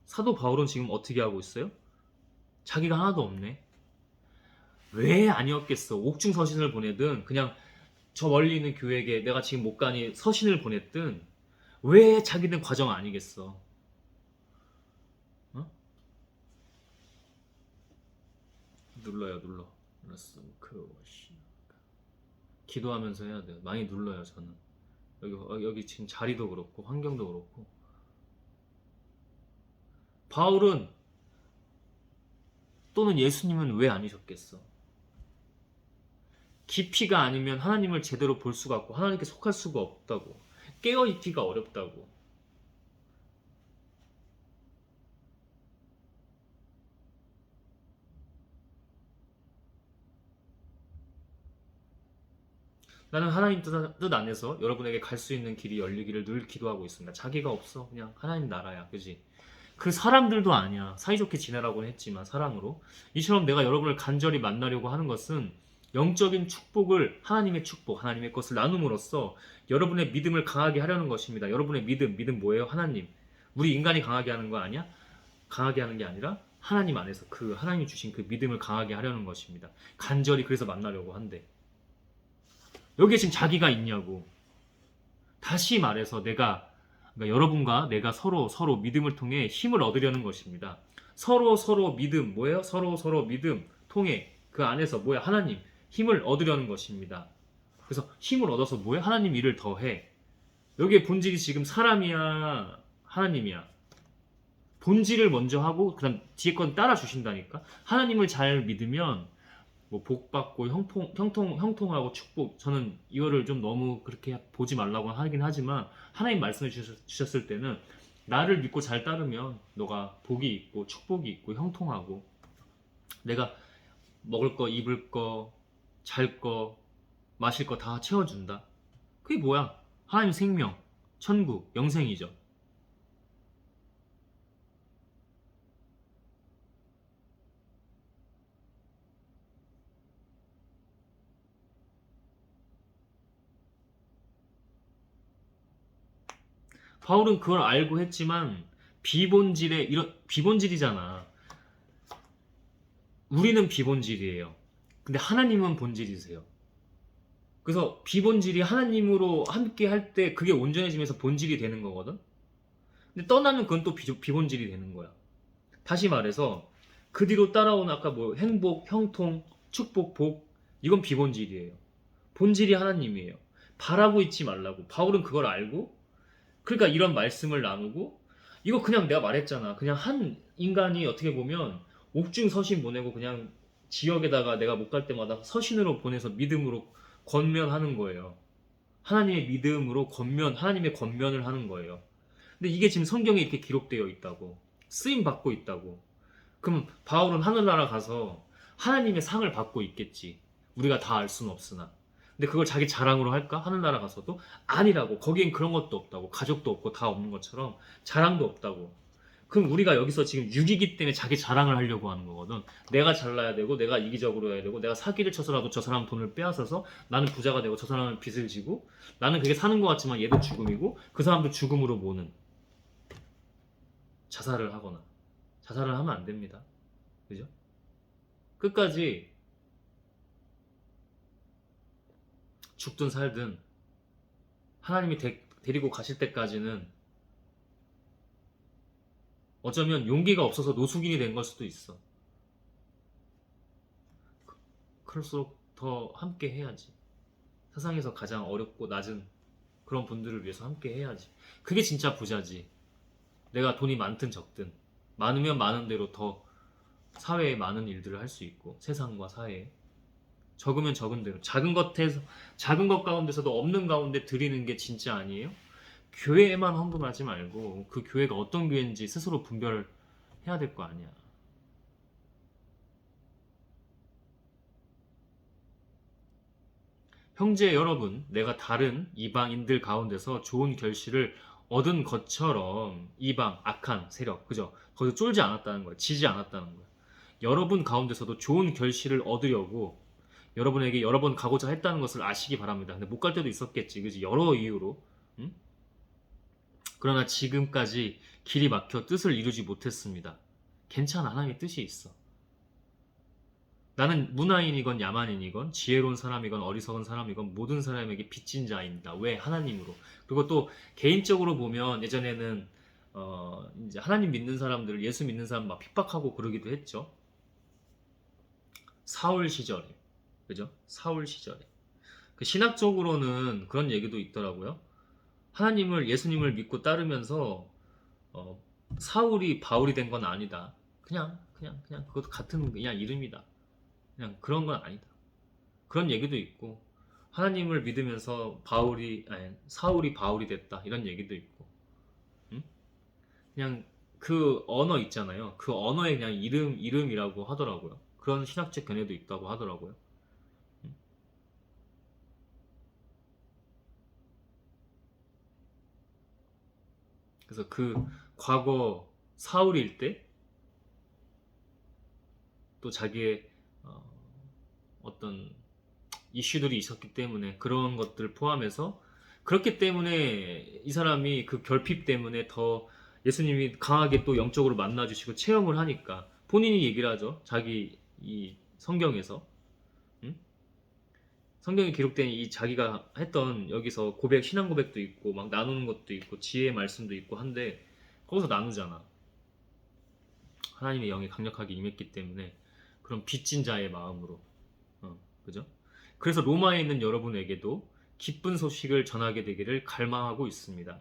사도 바울은 지금 어떻게 하고 있어요? 자기가 하나도 없네. 왜 아니었겠어? 옥중 서신을 보내든 그냥 저 멀리 있는 교회에게 내가 지금 못 가니 서신을 보냈든 왜 자기는 과정 아니겠어? 어? 눌렀어. 기도하면서 해야 돼요. 많이 눌러요. 저는 여기 지금 자리도 그렇고 환경도 그렇고. 바울은 또는 예수님은 왜 아니셨겠어? 깊이가 아니면 하나님을 제대로 볼 수가 없고 하나님께 속할 수가 없다고. 깨어있기가 어렵다고. 나는 하나님 뜻 안에서 여러분에게 갈 수 있는 길이 열리기를 늘 기도하고 있습니다. 자기가 없어. 그냥 하나님 나라야. 그지? 그 사람들도 아니야. 사이좋게 지내라고는 했지만 사랑으로. 이처럼 내가 여러분을 간절히 만나려고 하는 것은 영적인 축복을, 하나님의 축복, 하나님의 것을 나눔으로써 여러분의 믿음을 강하게 하려는 것입니다. 여러분의 믿음 뭐예요? 하나님. 우리 인간이 강하게 하는 거 아니야? 강하게 하는 게 아니라 하나님 안에서 그 하나님이 주신 그 믿음을 강하게 하려는 것입니다. 간절히 그래서 만나려고 한대. 여기에 지금 자기가 있냐고. 다시 말해서 내가 그러니까 여러분과 내가 서로 믿음을 통해 힘을 얻으려는 것입니다. 서로 믿음 뭐예요? 서로 믿음 통해 그 안에서 뭐야? 하나님 힘을 얻으려는 것입니다. 그래서 힘을 얻어서 뭐야? 하나님 일을 더해. 여기에 본질이 지금 사람이야, 하나님이야. 본질을 먼저 하고 그다음 뒤에 건 따라 주신다니까. 하나님을 잘 믿으면 뭐 복 받고 형통하고 축복. 저는 이거를 좀 너무 그렇게 보지 말라고 하긴 하지만 하나님 말씀해 주셨을 때는 나를 믿고 잘 따르면 너가 복이 있고 축복이 있고 형통하고 내가 먹을 거 입을 거 잘 거 마실 거 다 채워준다. 그게 뭐야? 하나님 생명, 천국, 영생이죠. 바울은 그걸 알고 했지만 비본질의 이런 비본질이잖아. 우리는 비본질이에요. 근데 하나님은 본질이세요. 그래서 비본질이 하나님으로 함께 할 때 그게 온전해지면서 본질이 되는 거거든. 근데 떠나면 그건 또 비본질이 되는 거야. 다시 말해서 그 뒤로 따라온 아까 뭐 행복, 형통, 축복, 복 이건 비본질이에요. 본질이 하나님이에요. 바라고 있지 말라고. 바울은 그걸 알고 그러니까 이런 말씀을 나누고 이거 그냥 내가 말했잖아. 그냥 한 인간이 어떻게 보면 옥중 서신 보내고 그냥 지역에다가 내가 못 갈 때마다 서신으로 보내서 믿음으로 권면하는 거예요. 하나님의 믿음으로 하나님의 권면을 하는 거예요. 근데 이게 지금 성경에 이렇게 기록되어 있다고. 쓰임 받고 있다고. 그럼 바울은 하늘나라 가서 하나님의 상을 받고 있겠지. 우리가 다 알 수는 없으나. 근데 그걸 자기 자랑으로 할까? 하늘나라 가서도? 아니라고. 거기엔 그런 것도 없다고. 가족도 없고 다 없는 것처럼 자랑도 없다고. 그럼 우리가 여기서 지금 육이기 때문에 자기 자랑을 하려고 하는 거거든. 내가 잘나야 되고 내가 이기적으로 해야 되고 내가 사기를 쳐서라도 저 사람 돈을 빼앗아서 나는 부자가 되고 저 사람은 빚을 지고 나는 그게 사는 것 같지만 얘도 죽음이고 그 사람도 죽음으로 모는 자살을 하거나 자살을 하면 안 됩니다. 그죠? 끝까지 죽든 살든 하나님이 데리고 가실 때까지는 어쩌면 용기가 없어서 노숙인이 된 걸 수도 있어. 그럴수록 더 함께 해야지. 세상에서 가장 어렵고 낮은 그런 분들을 위해서 함께 해야지. 그게 진짜 부자지. 내가 돈이 많든 적든 많으면 많은 대로 더 사회에 많은 일들을 할 수 있고 세상과 사회에 적으면 적은 대로 작은 것 가운데서도 없는 가운데 드리는 게 진짜 아니에요? 교회에만 헌금하지 말고 그 교회가 어떤 교회인지 스스로 분별을 해야 될 거 아니야. 형제 여러분, 내가 다른 이방인들 가운데서 좋은 결실을 얻은 것처럼 이방 악한 세력, 그죠? 거기서 쫄지 않았다는 거야. 지지 않았다는 거야. 여러분 가운데서도 좋은 결실을 얻으려고 여러분에게 여러 번 가고자 했다는 것을 아시기 바랍니다. 근데 못 갈 때도 있었겠지, 그지? 여러 이유로. 응? 그러나 지금까지 길이 막혀 뜻을 이루지 못했습니다. 괜찮아, 하나님의 뜻이 있어. 나는 문화인이건 야만인이건 지혜로운 사람이건 어리석은 사람이건 모든 사람에게 빚진 자입니다. 왜? 하나님으로. 그리고 또 개인적으로 보면 예전에는 이제 하나님 믿는 사람들을 예수 믿는 사람 막 핍박하고 그러기도 했죠. 사울 시절에. 그죠? 사울 시절에. 그 신학적으로는 그런 얘기도 있더라고요. 하나님을 예수님을 믿고 따르면서 어, 사울이 바울이 된 건 아니다. 그냥 그것도 같은 그냥 이름이다. 그냥 그런 건 아니다. 그런 얘기도 있고 하나님을 믿으면서 사울이 바울이 됐다 이런 얘기도 있고 응? 그냥 그 언어 있잖아요. 그 언어의 그냥 이름이라고 하더라고요. 그런 신학적 견해도 있다고 하더라고요. 응? 그래서 그 과거 사울일 때 또 자기의 어떤 이슈들이 있었기 때문에 그런 것들을 포함해서 그렇기 때문에 이 사람이 그 결핍 때문에 더 예수님이 강하게 또 영적으로 만나주시고 체험을 하니까 본인이 얘기를 하죠. 자기 이 성경에서 응? 성경에 기록된 이 자기가 했던 여기서 고백, 신앙 고백도 있고 막 나누는 것도 있고 지혜의 말씀도 있고 한데 거기서 나누잖아. 하나님의 영이 강력하게 임했기 때문에 그런 빚진 자의 마음으로 그죠? 그래서 로마에 있는 여러분에게도 기쁜 소식을 전하게 되기를 갈망하고 있습니다.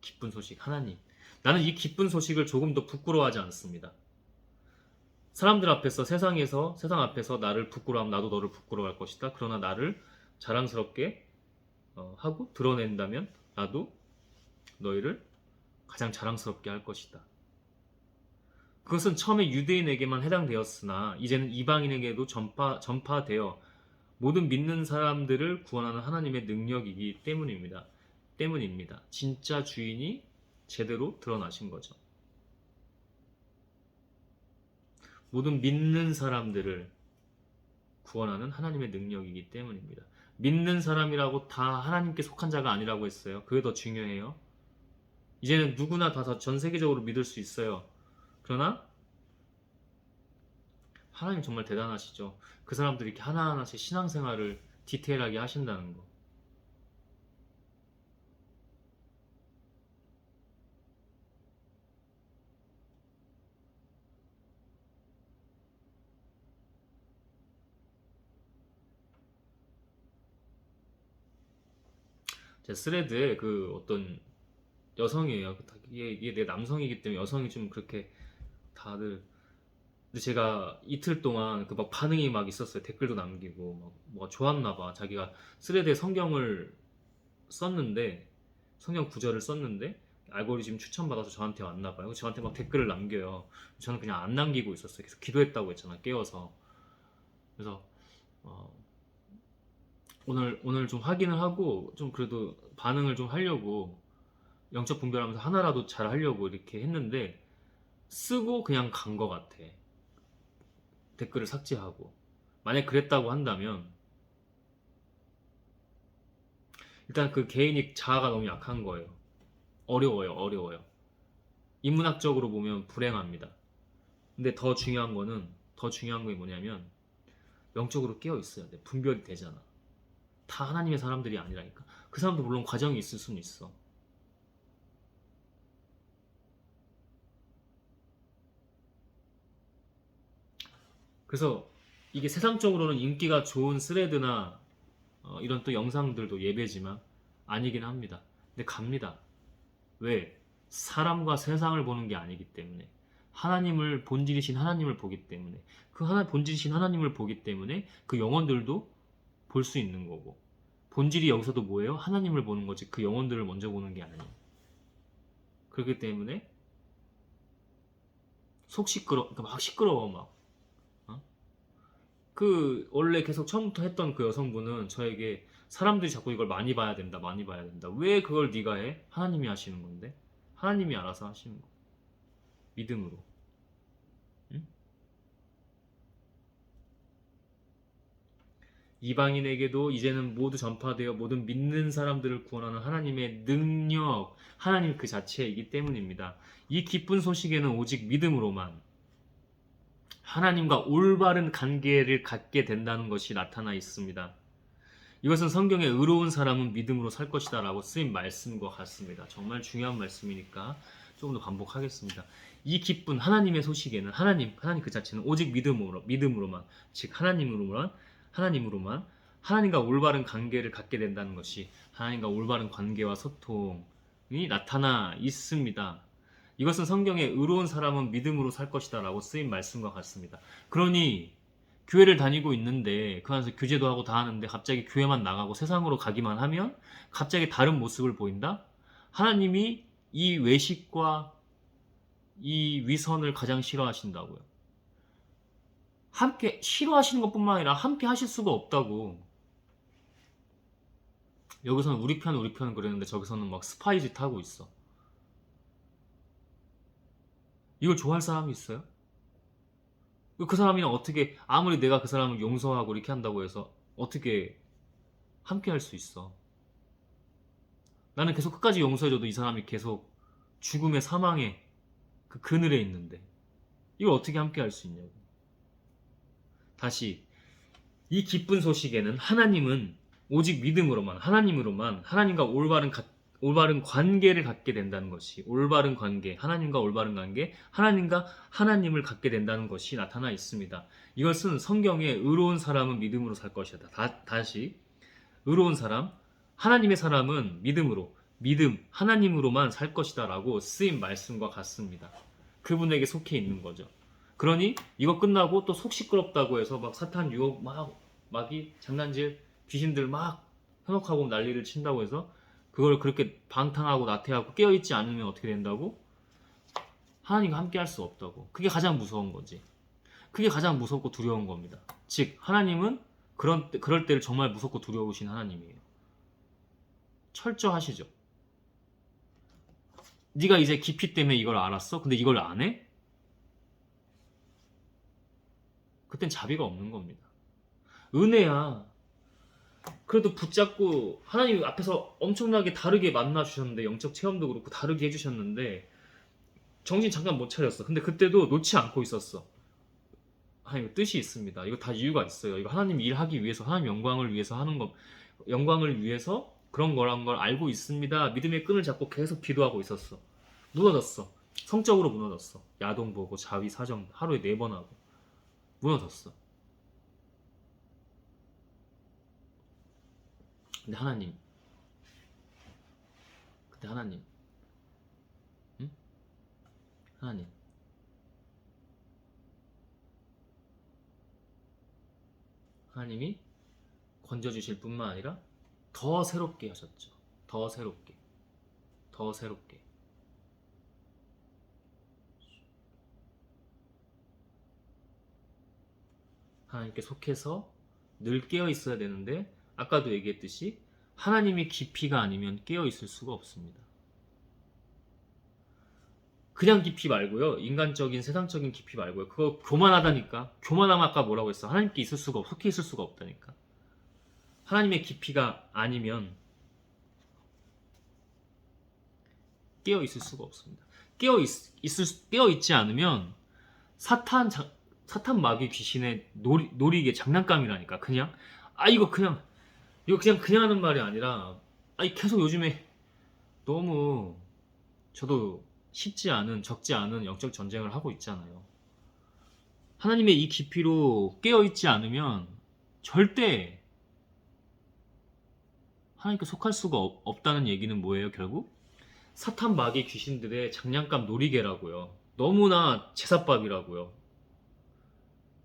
기쁜 소식, 하나님. 나는 이 기쁜 소식을 조금 더 부끄러워하지 않습니다. 사람들 앞에서 세상 앞에서 나를 부끄러워하면 나도 너를 부끄러워할 것이다. 그러나 나를 자랑스럽게 하고 드러낸다면 나도 너희를 가장 자랑스럽게 할 것이다. 그것은 처음에 유대인에게만 해당되었으나 이제는 이방인에게도 전파되어 모든 믿는 사람들을 구원하는 하나님의 능력이기 때문입니다. 진짜 주인이 제대로 드러나신 거죠. 모든 믿는 사람들을 구원하는 하나님의 능력이기 때문입니다. 믿는 사람이라고 다 하나님께 속한 자가 아니라고 했어요. 그게 더 중요해요. 이제는 누구나 다 전 세계적으로 믿을 수 있어요. 그러나 하나님 정말 대단하시죠. 그 사람들이 이렇게 하나하나씩 신앙생활을 디테일하게 하신다는 거. 제 스레드에 그 어떤 여성이에요. 이게 내 남성이기 때문에 여성이 좀 그렇게 다들. 근데 제가 이틀 동안 그 막 반응이 막 있었어요. 댓글도 남기고 막 뭐가 좋았나 봐. 자기가 스레드에 성경을 썼는데 성경 구절을 썼는데 알고리즘 추천받아서 저한테 왔나 봐요. 저한테 막 댓글을 남겨요. 저는 그냥 안 남기고 있었어요. 계속 기도했다고 했잖아. 깨워서. 그래서 어, 오늘 좀 확인을 하고 좀 그래도 반응을 좀 하려고 영적 분별하면서 하나라도 잘 하려고 이렇게 했는데 쓰고 그냥 간 것 같아. 댓글을 삭제하고. 만약 그랬다고 한다면 일단 그 개인이 자아가 너무 약한 거예요. 어려워요. 인문학적으로 보면 불행합니다. 근데 더 중요한 게 뭐냐면 영적으로 깨어 있어야 돼. 분별이 되잖아. 다 하나님의 사람들이 아니라니까. 그 사람도 물론 과정이 있을 수는 있어. 그래서 이게 세상적으로는 인기가 좋은 스레드나 이런 또 영상들도 예배지만 아니긴 합니다. 근데 갑니다. 왜? 사람과 세상을 보는 게 아니기 때문에 본질이신 하나님을 보기 때문에 본질이신 하나님을 보기 때문에 그 영혼들도 볼 수 있는 거고 본질이 여기서도 뭐예요? 하나님을 보는 거지 그 영혼들을 먼저 보는 게 아니에요. 그렇기 때문에 그러니까 막 시끄러워 막. 어? 그 원래 계속 처음부터 했던 그 여성분은 저에게 사람들이 자꾸 이걸 많이 봐야 된다, 많이 봐야 된다. 왜 그걸 네가 해? 하나님이 하시는 건데. 하나님이 알아서 하시는 거. 믿음으로. 응? 이방인에게도 이제는 모두 전파되어 모든 믿는 사람들을 구원하는 하나님의 능력, 하나님 그 자체이기 때문입니다. 이 기쁜 소식에는 오직 믿음으로만 하나님과 올바른 관계를 갖게 된다는 것이 나타나 있습니다. 이것은 성경에 의로운 사람은 믿음으로 살 것이다 라고 쓰인 말씀과 같습니다. 정말 중요한 말씀이니까 조금 더 반복하겠습니다. 이 기쁜 하나님의 소식에는 하나님 그 자체는 오직 믿음으로만, 즉 하나님으로만 하나님과 올바른 관계를 갖게 된다는 것이 하나님과 올바른 관계와 소통이 나타나 있습니다. 이것은 성경에 의로운 사람은 믿음으로 살 것이다 라고 쓰인 말씀과 같습니다. 그러니 교회를 다니고 있는데 그 안에서 교제도 하고 다 하는데 갑자기 교회만 나가고 세상으로 가기만 하면 갑자기 다른 모습을 보인다? 하나님이 이 외식과 이 위선을 가장 싫어하신다고요. 함께 싫어하시는 것뿐만 아니라 함께 하실 수가 없다고. 여기서는 우리 편 그랬는데 저기서는 막 스파이 짓 하고 있어. 이걸 좋아할 사람이 있어요? 그 사람이랑 어떻게 아무리 내가 그 사람을 용서하고 이렇게 한다고 해서 어떻게 함께 할 수 있어? 나는 계속 끝까지 용서해줘도 이 사람이 계속 죽음의 사망의 그 그늘에 있는데 이걸 어떻게 함께 할 수 있냐고. 다시 이 기쁜 소식에는 하나님은 오직 믿음으로만, 하나님으로만, 하나님과 올바른 관계를 갖게 된다는 것이, 올바른 관계, 하나님과 올바른 관계, 하나님과 하나님을 갖게 된다는 것이 나타나 있습니다. 이것은 성경에 의로운 사람은 믿음으로 살 것이다. 다시 의로운 사람, 하나님의 사람은 믿음, 하나님으로만 살 것이다 라고 쓰인 말씀과 같습니다. 그분에게 속해 있는 거죠. 그러니 이거 끝나고 또 속 시끄럽다고 해서 막 사탄 유혹 마귀 장난질 귀신들 막 현혹하고 난리를 친다고 해서 그걸 그렇게 방탕하고 나태하고 깨어있지 않으면 어떻게 된다고? 하나님과 함께 할 수 없다고. 그게 가장 무서운 거지. 그게 가장 무섭고 두려운 겁니다. 즉 하나님은 그럴 때를 정말 무섭고 두려우신 하나님이에요. 철저하시죠. 네가 이제 깊이 때문에 이걸 알았어? 근데 이걸 안 해? 그땐 자비가 없는 겁니다. 은혜야. 그래도 붙잡고 하나님 앞에서 엄청나게 다르게 만나주셨는데, 영적 체험도 그렇고 다르게 해주셨는데 정신 잠깐 못 차렸어. 근데 그때도 놓지 않고 있었어. 하나님 뜻이 있습니다. 이거 다 이유가 있어요. 이거 하나님 일하기 위해서, 하나님 영광을 위해서 하는 거, 영광을 위해서 그런 거란 걸 알고 있습니다. 믿음의 끈을 잡고 계속 기도하고 있었어. 무너졌어. 성적으로 무너졌어. 야동 보고 자위 사정 하루에 4번 하고 무너졌어. 근데 하나님, 응? 하나님, 하나님이 건져주실 뿐만 아니라 더 새롭게 하셨죠. 더 새롭게, 더 새롭게. 하나님께 속해서 늘 깨어 있어야 되는데, 아까도 얘기했듯이 하나님의 깊이가 아니면 깨어 있을 수가 없습니다. 그냥 깊이 말고요. 인간적인 세상적인 깊이 말고요. 그거 교만하다니까. 교만하면 아까 뭐라고 했어? 하나님께 속해 있을 수가 없다니까. 하나님의 깊이가 아니면 깨어 있을 수가 없습니다. 깨어 있지 않으면 사탄 마귀 귀신의 놀이게 장난감이라니까. 이거 그냥 하는 말이 아니라, 계속 요즘에 너무 저도 적지 않은 영적 전쟁을 하고 있잖아요. 하나님의 이 깊이로 깨어있지 않으면 절대 하나님께 속할 수가 없다는 얘기는 뭐예요, 결국? 사탄 마귀 귀신들의 장난감 놀이개라고요. 너무나 제사밥이라고요.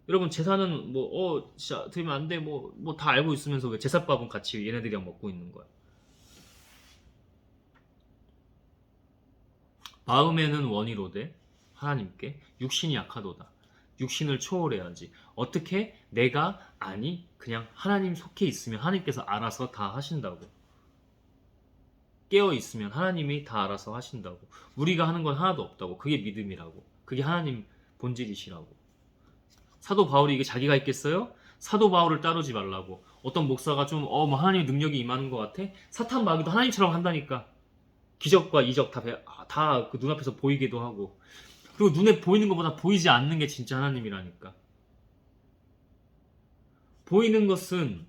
여러분, 제사는 진짜 드리면 안 돼, 다 알고 있으면서 왜 제사밥은 같이 얘네들이랑 먹고 있는 거야? 마음에는 원이로되 하나님께 육신이 약하도다. 육신을 초월해야지. 어떻게? 그냥 하나님 속해 있으면 하나님께서 알아서 다 하신다고. 깨어 있으면 하나님이 다 알아서 하신다고. 우리가 하는 건 하나도 없다고. 그게 믿음이라고. 그게 하나님 본질이시라고. 사도 바울이 이게 자기가 있겠어요? 사도 바울을 따르지 말라고. 어떤 목사가 좀 하나님 능력이 임하는 것 같아? 사탄 마귀도 하나님처럼 한다니까. 기적과 이적 다 그 눈앞에서 보이기도 하고, 그리고 눈에 보이는 것보다 보이지 않는 게 진짜 하나님이라니까. 보이는 것은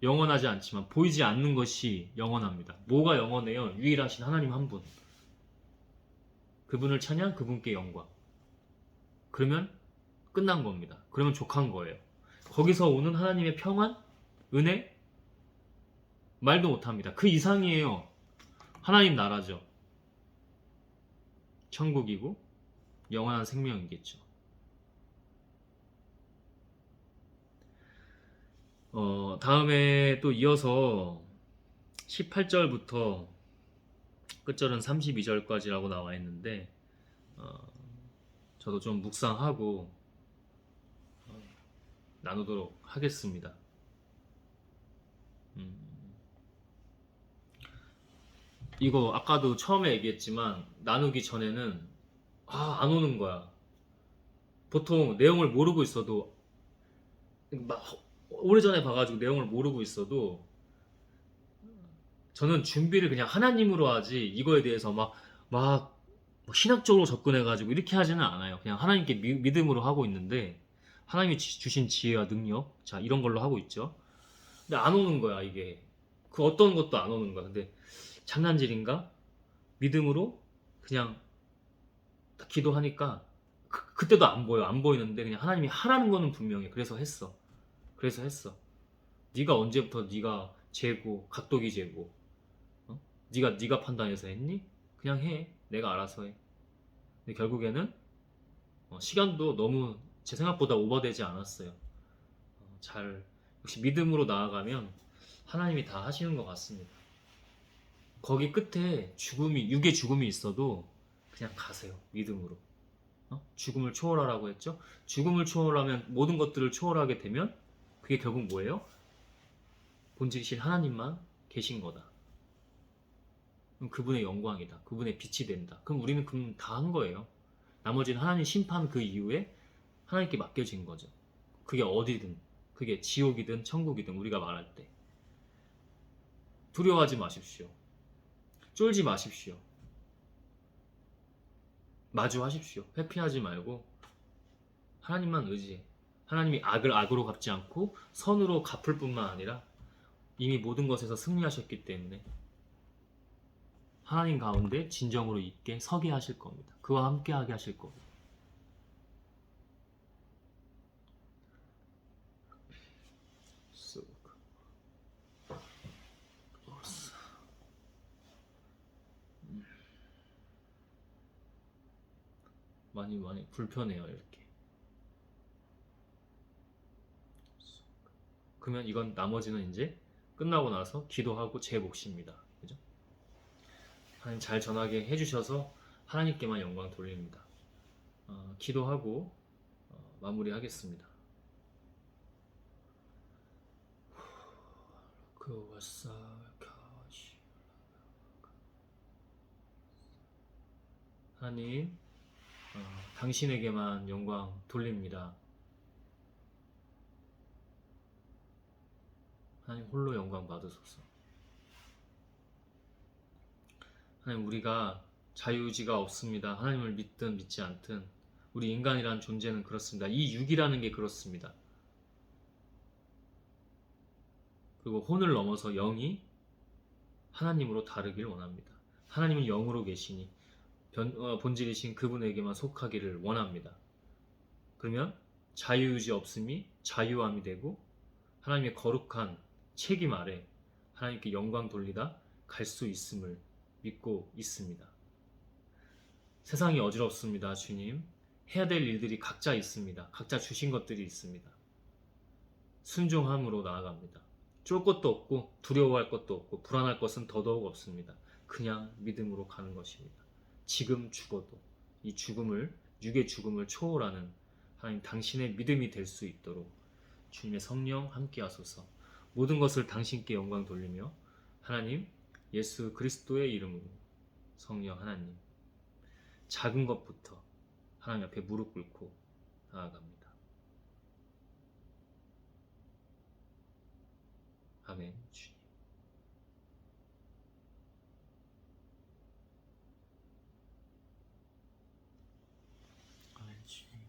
영원하지 않지만 보이지 않는 것이 영원합니다. 뭐가 영원해요? 유일하신 하나님 한 분. 그분을 찬양, 그분께 영광. 그러면 끝난 겁니다. 그러면 족한 거예요. 거기서 오는 하나님의 평안, 은혜, 말도 못합니다. 그 이상이에요. 하나님 나라죠. 천국이고 영원한 생명이겠죠. 다음에 또 이어서 18절부터 끝절은 32절까지라고 나와 있는데, 저도 좀 묵상하고 나누도록 하겠습니다. 이거 아까도 처음에 얘기했지만 나누기 전에는 안 오는 거야. 보통 내용을 모르고 있어도, 오래전에 봐가지고 내용을 모르고 있어도 저는 준비를 그냥 하나님으로 하지, 이거에 대해서 신학적으로 접근해가지고 이렇게 하지는 않아요. 그냥 하나님께 믿음으로 하고 있는데, 하나님이 주신 지혜와 능력, 자 이런 걸로 하고 있죠. 근데 안 오는 거야 이게. 그 어떤 것도 안 오는 거야. 근데 장난질인가? 믿음으로 그냥 딱 기도하니까 그때도 안 보여. 안 보이는데 그냥 하나님이 하라는 거는 분명해. 그래서 했어. 그래서 했어. 네가 언제부터 네가 재고 각도기 재고 어? 네가 판단해서 했니? 그냥 해. 내가 알아서 해. 근데 결국에는 시간도 너무 제 생각보다 오버되지 않았어요. 잘 역시 믿음으로 나아가면 하나님이 다 하시는 것 같습니다. 거기 끝에 죽음이 육의 죽음이 있어도 그냥 가세요. 믿음으로. 죽음을 초월하라고 했죠. 죽음을 초월하면 모든 것들을 초월하게 되면 그게 결국 뭐예요? 본질이신 하나님만 계신 거다. 그럼 그분의 영광이다. 그분의 빛이 된다. 그럼 우리는 그럼 다 한 거예요. 나머지는 하나님 심판 그 이후에 하나님께 맡겨진 거죠. 그게 어디든, 그게 지옥이든 천국이든 우리가 말할 때 두려워하지 마십시오. 쫄지 마십시오. 마주하십시오. 회피하지 말고 하나님만 의지해. 하나님이 악을 악으로 갚지 않고 선으로 갚을 뿐만 아니라 이미 모든 것에서 승리하셨기 때문에 하나님 가운데 진정으로 있게 서게 하실 겁니다. 그와 함께하게 하실 겁니다. 많이 불편해요 이렇게. 그러면 이건 나머지는 이제 끝나고 나서 기도하고 제 몫입니다. 그죠? 하나님 잘 전하게 해주셔서 하나님께만 영광 돌립니다. 기도하고 마무리하겠습니다. 하나님, 당신에게만 영광 돌립니다. 하나님 홀로 영광 받으소서. 하나님, 우리가 자유의지가 없습니다. 하나님을 믿든 믿지 않든 우리 인간이란 존재는 그렇습니다. 이 육이라는 게 그렇습니다. 그리고 혼을 넘어서 영이 하나님으로 다르길 원합니다. 하나님은 영으로 계시니 본질이신 그분에게만 속하기를 원합니다. 그러면 자유의지 없음이 자유함이 되고 하나님의 거룩한 책임 아래 하나님께 영광 돌리다 갈 수 있음을 믿고 있습니다. 세상이 어지럽습니다, 주님. 해야 될 일들이 각자 있습니다. 각자 주신 것들이 있습니다. 순종함으로 나아갑니다. 쫄 것도 없고 두려워할 것도 없고 불안할 것은 더더욱 없습니다. 그냥 믿음으로 가는 것입니다. 지금 죽어도 이 죽음을, 육의 죽음을 초월하는 하나님 당신의 믿음이 될 수 있도록 주님의 성령 함께 하소서. 모든 것을 당신께 영광 돌리며 하나님 예수 그리스도의 이름으로 성령 하나님 작은 것부터 하나님 앞에 무릎 꿇고 나아갑니다. 아멘.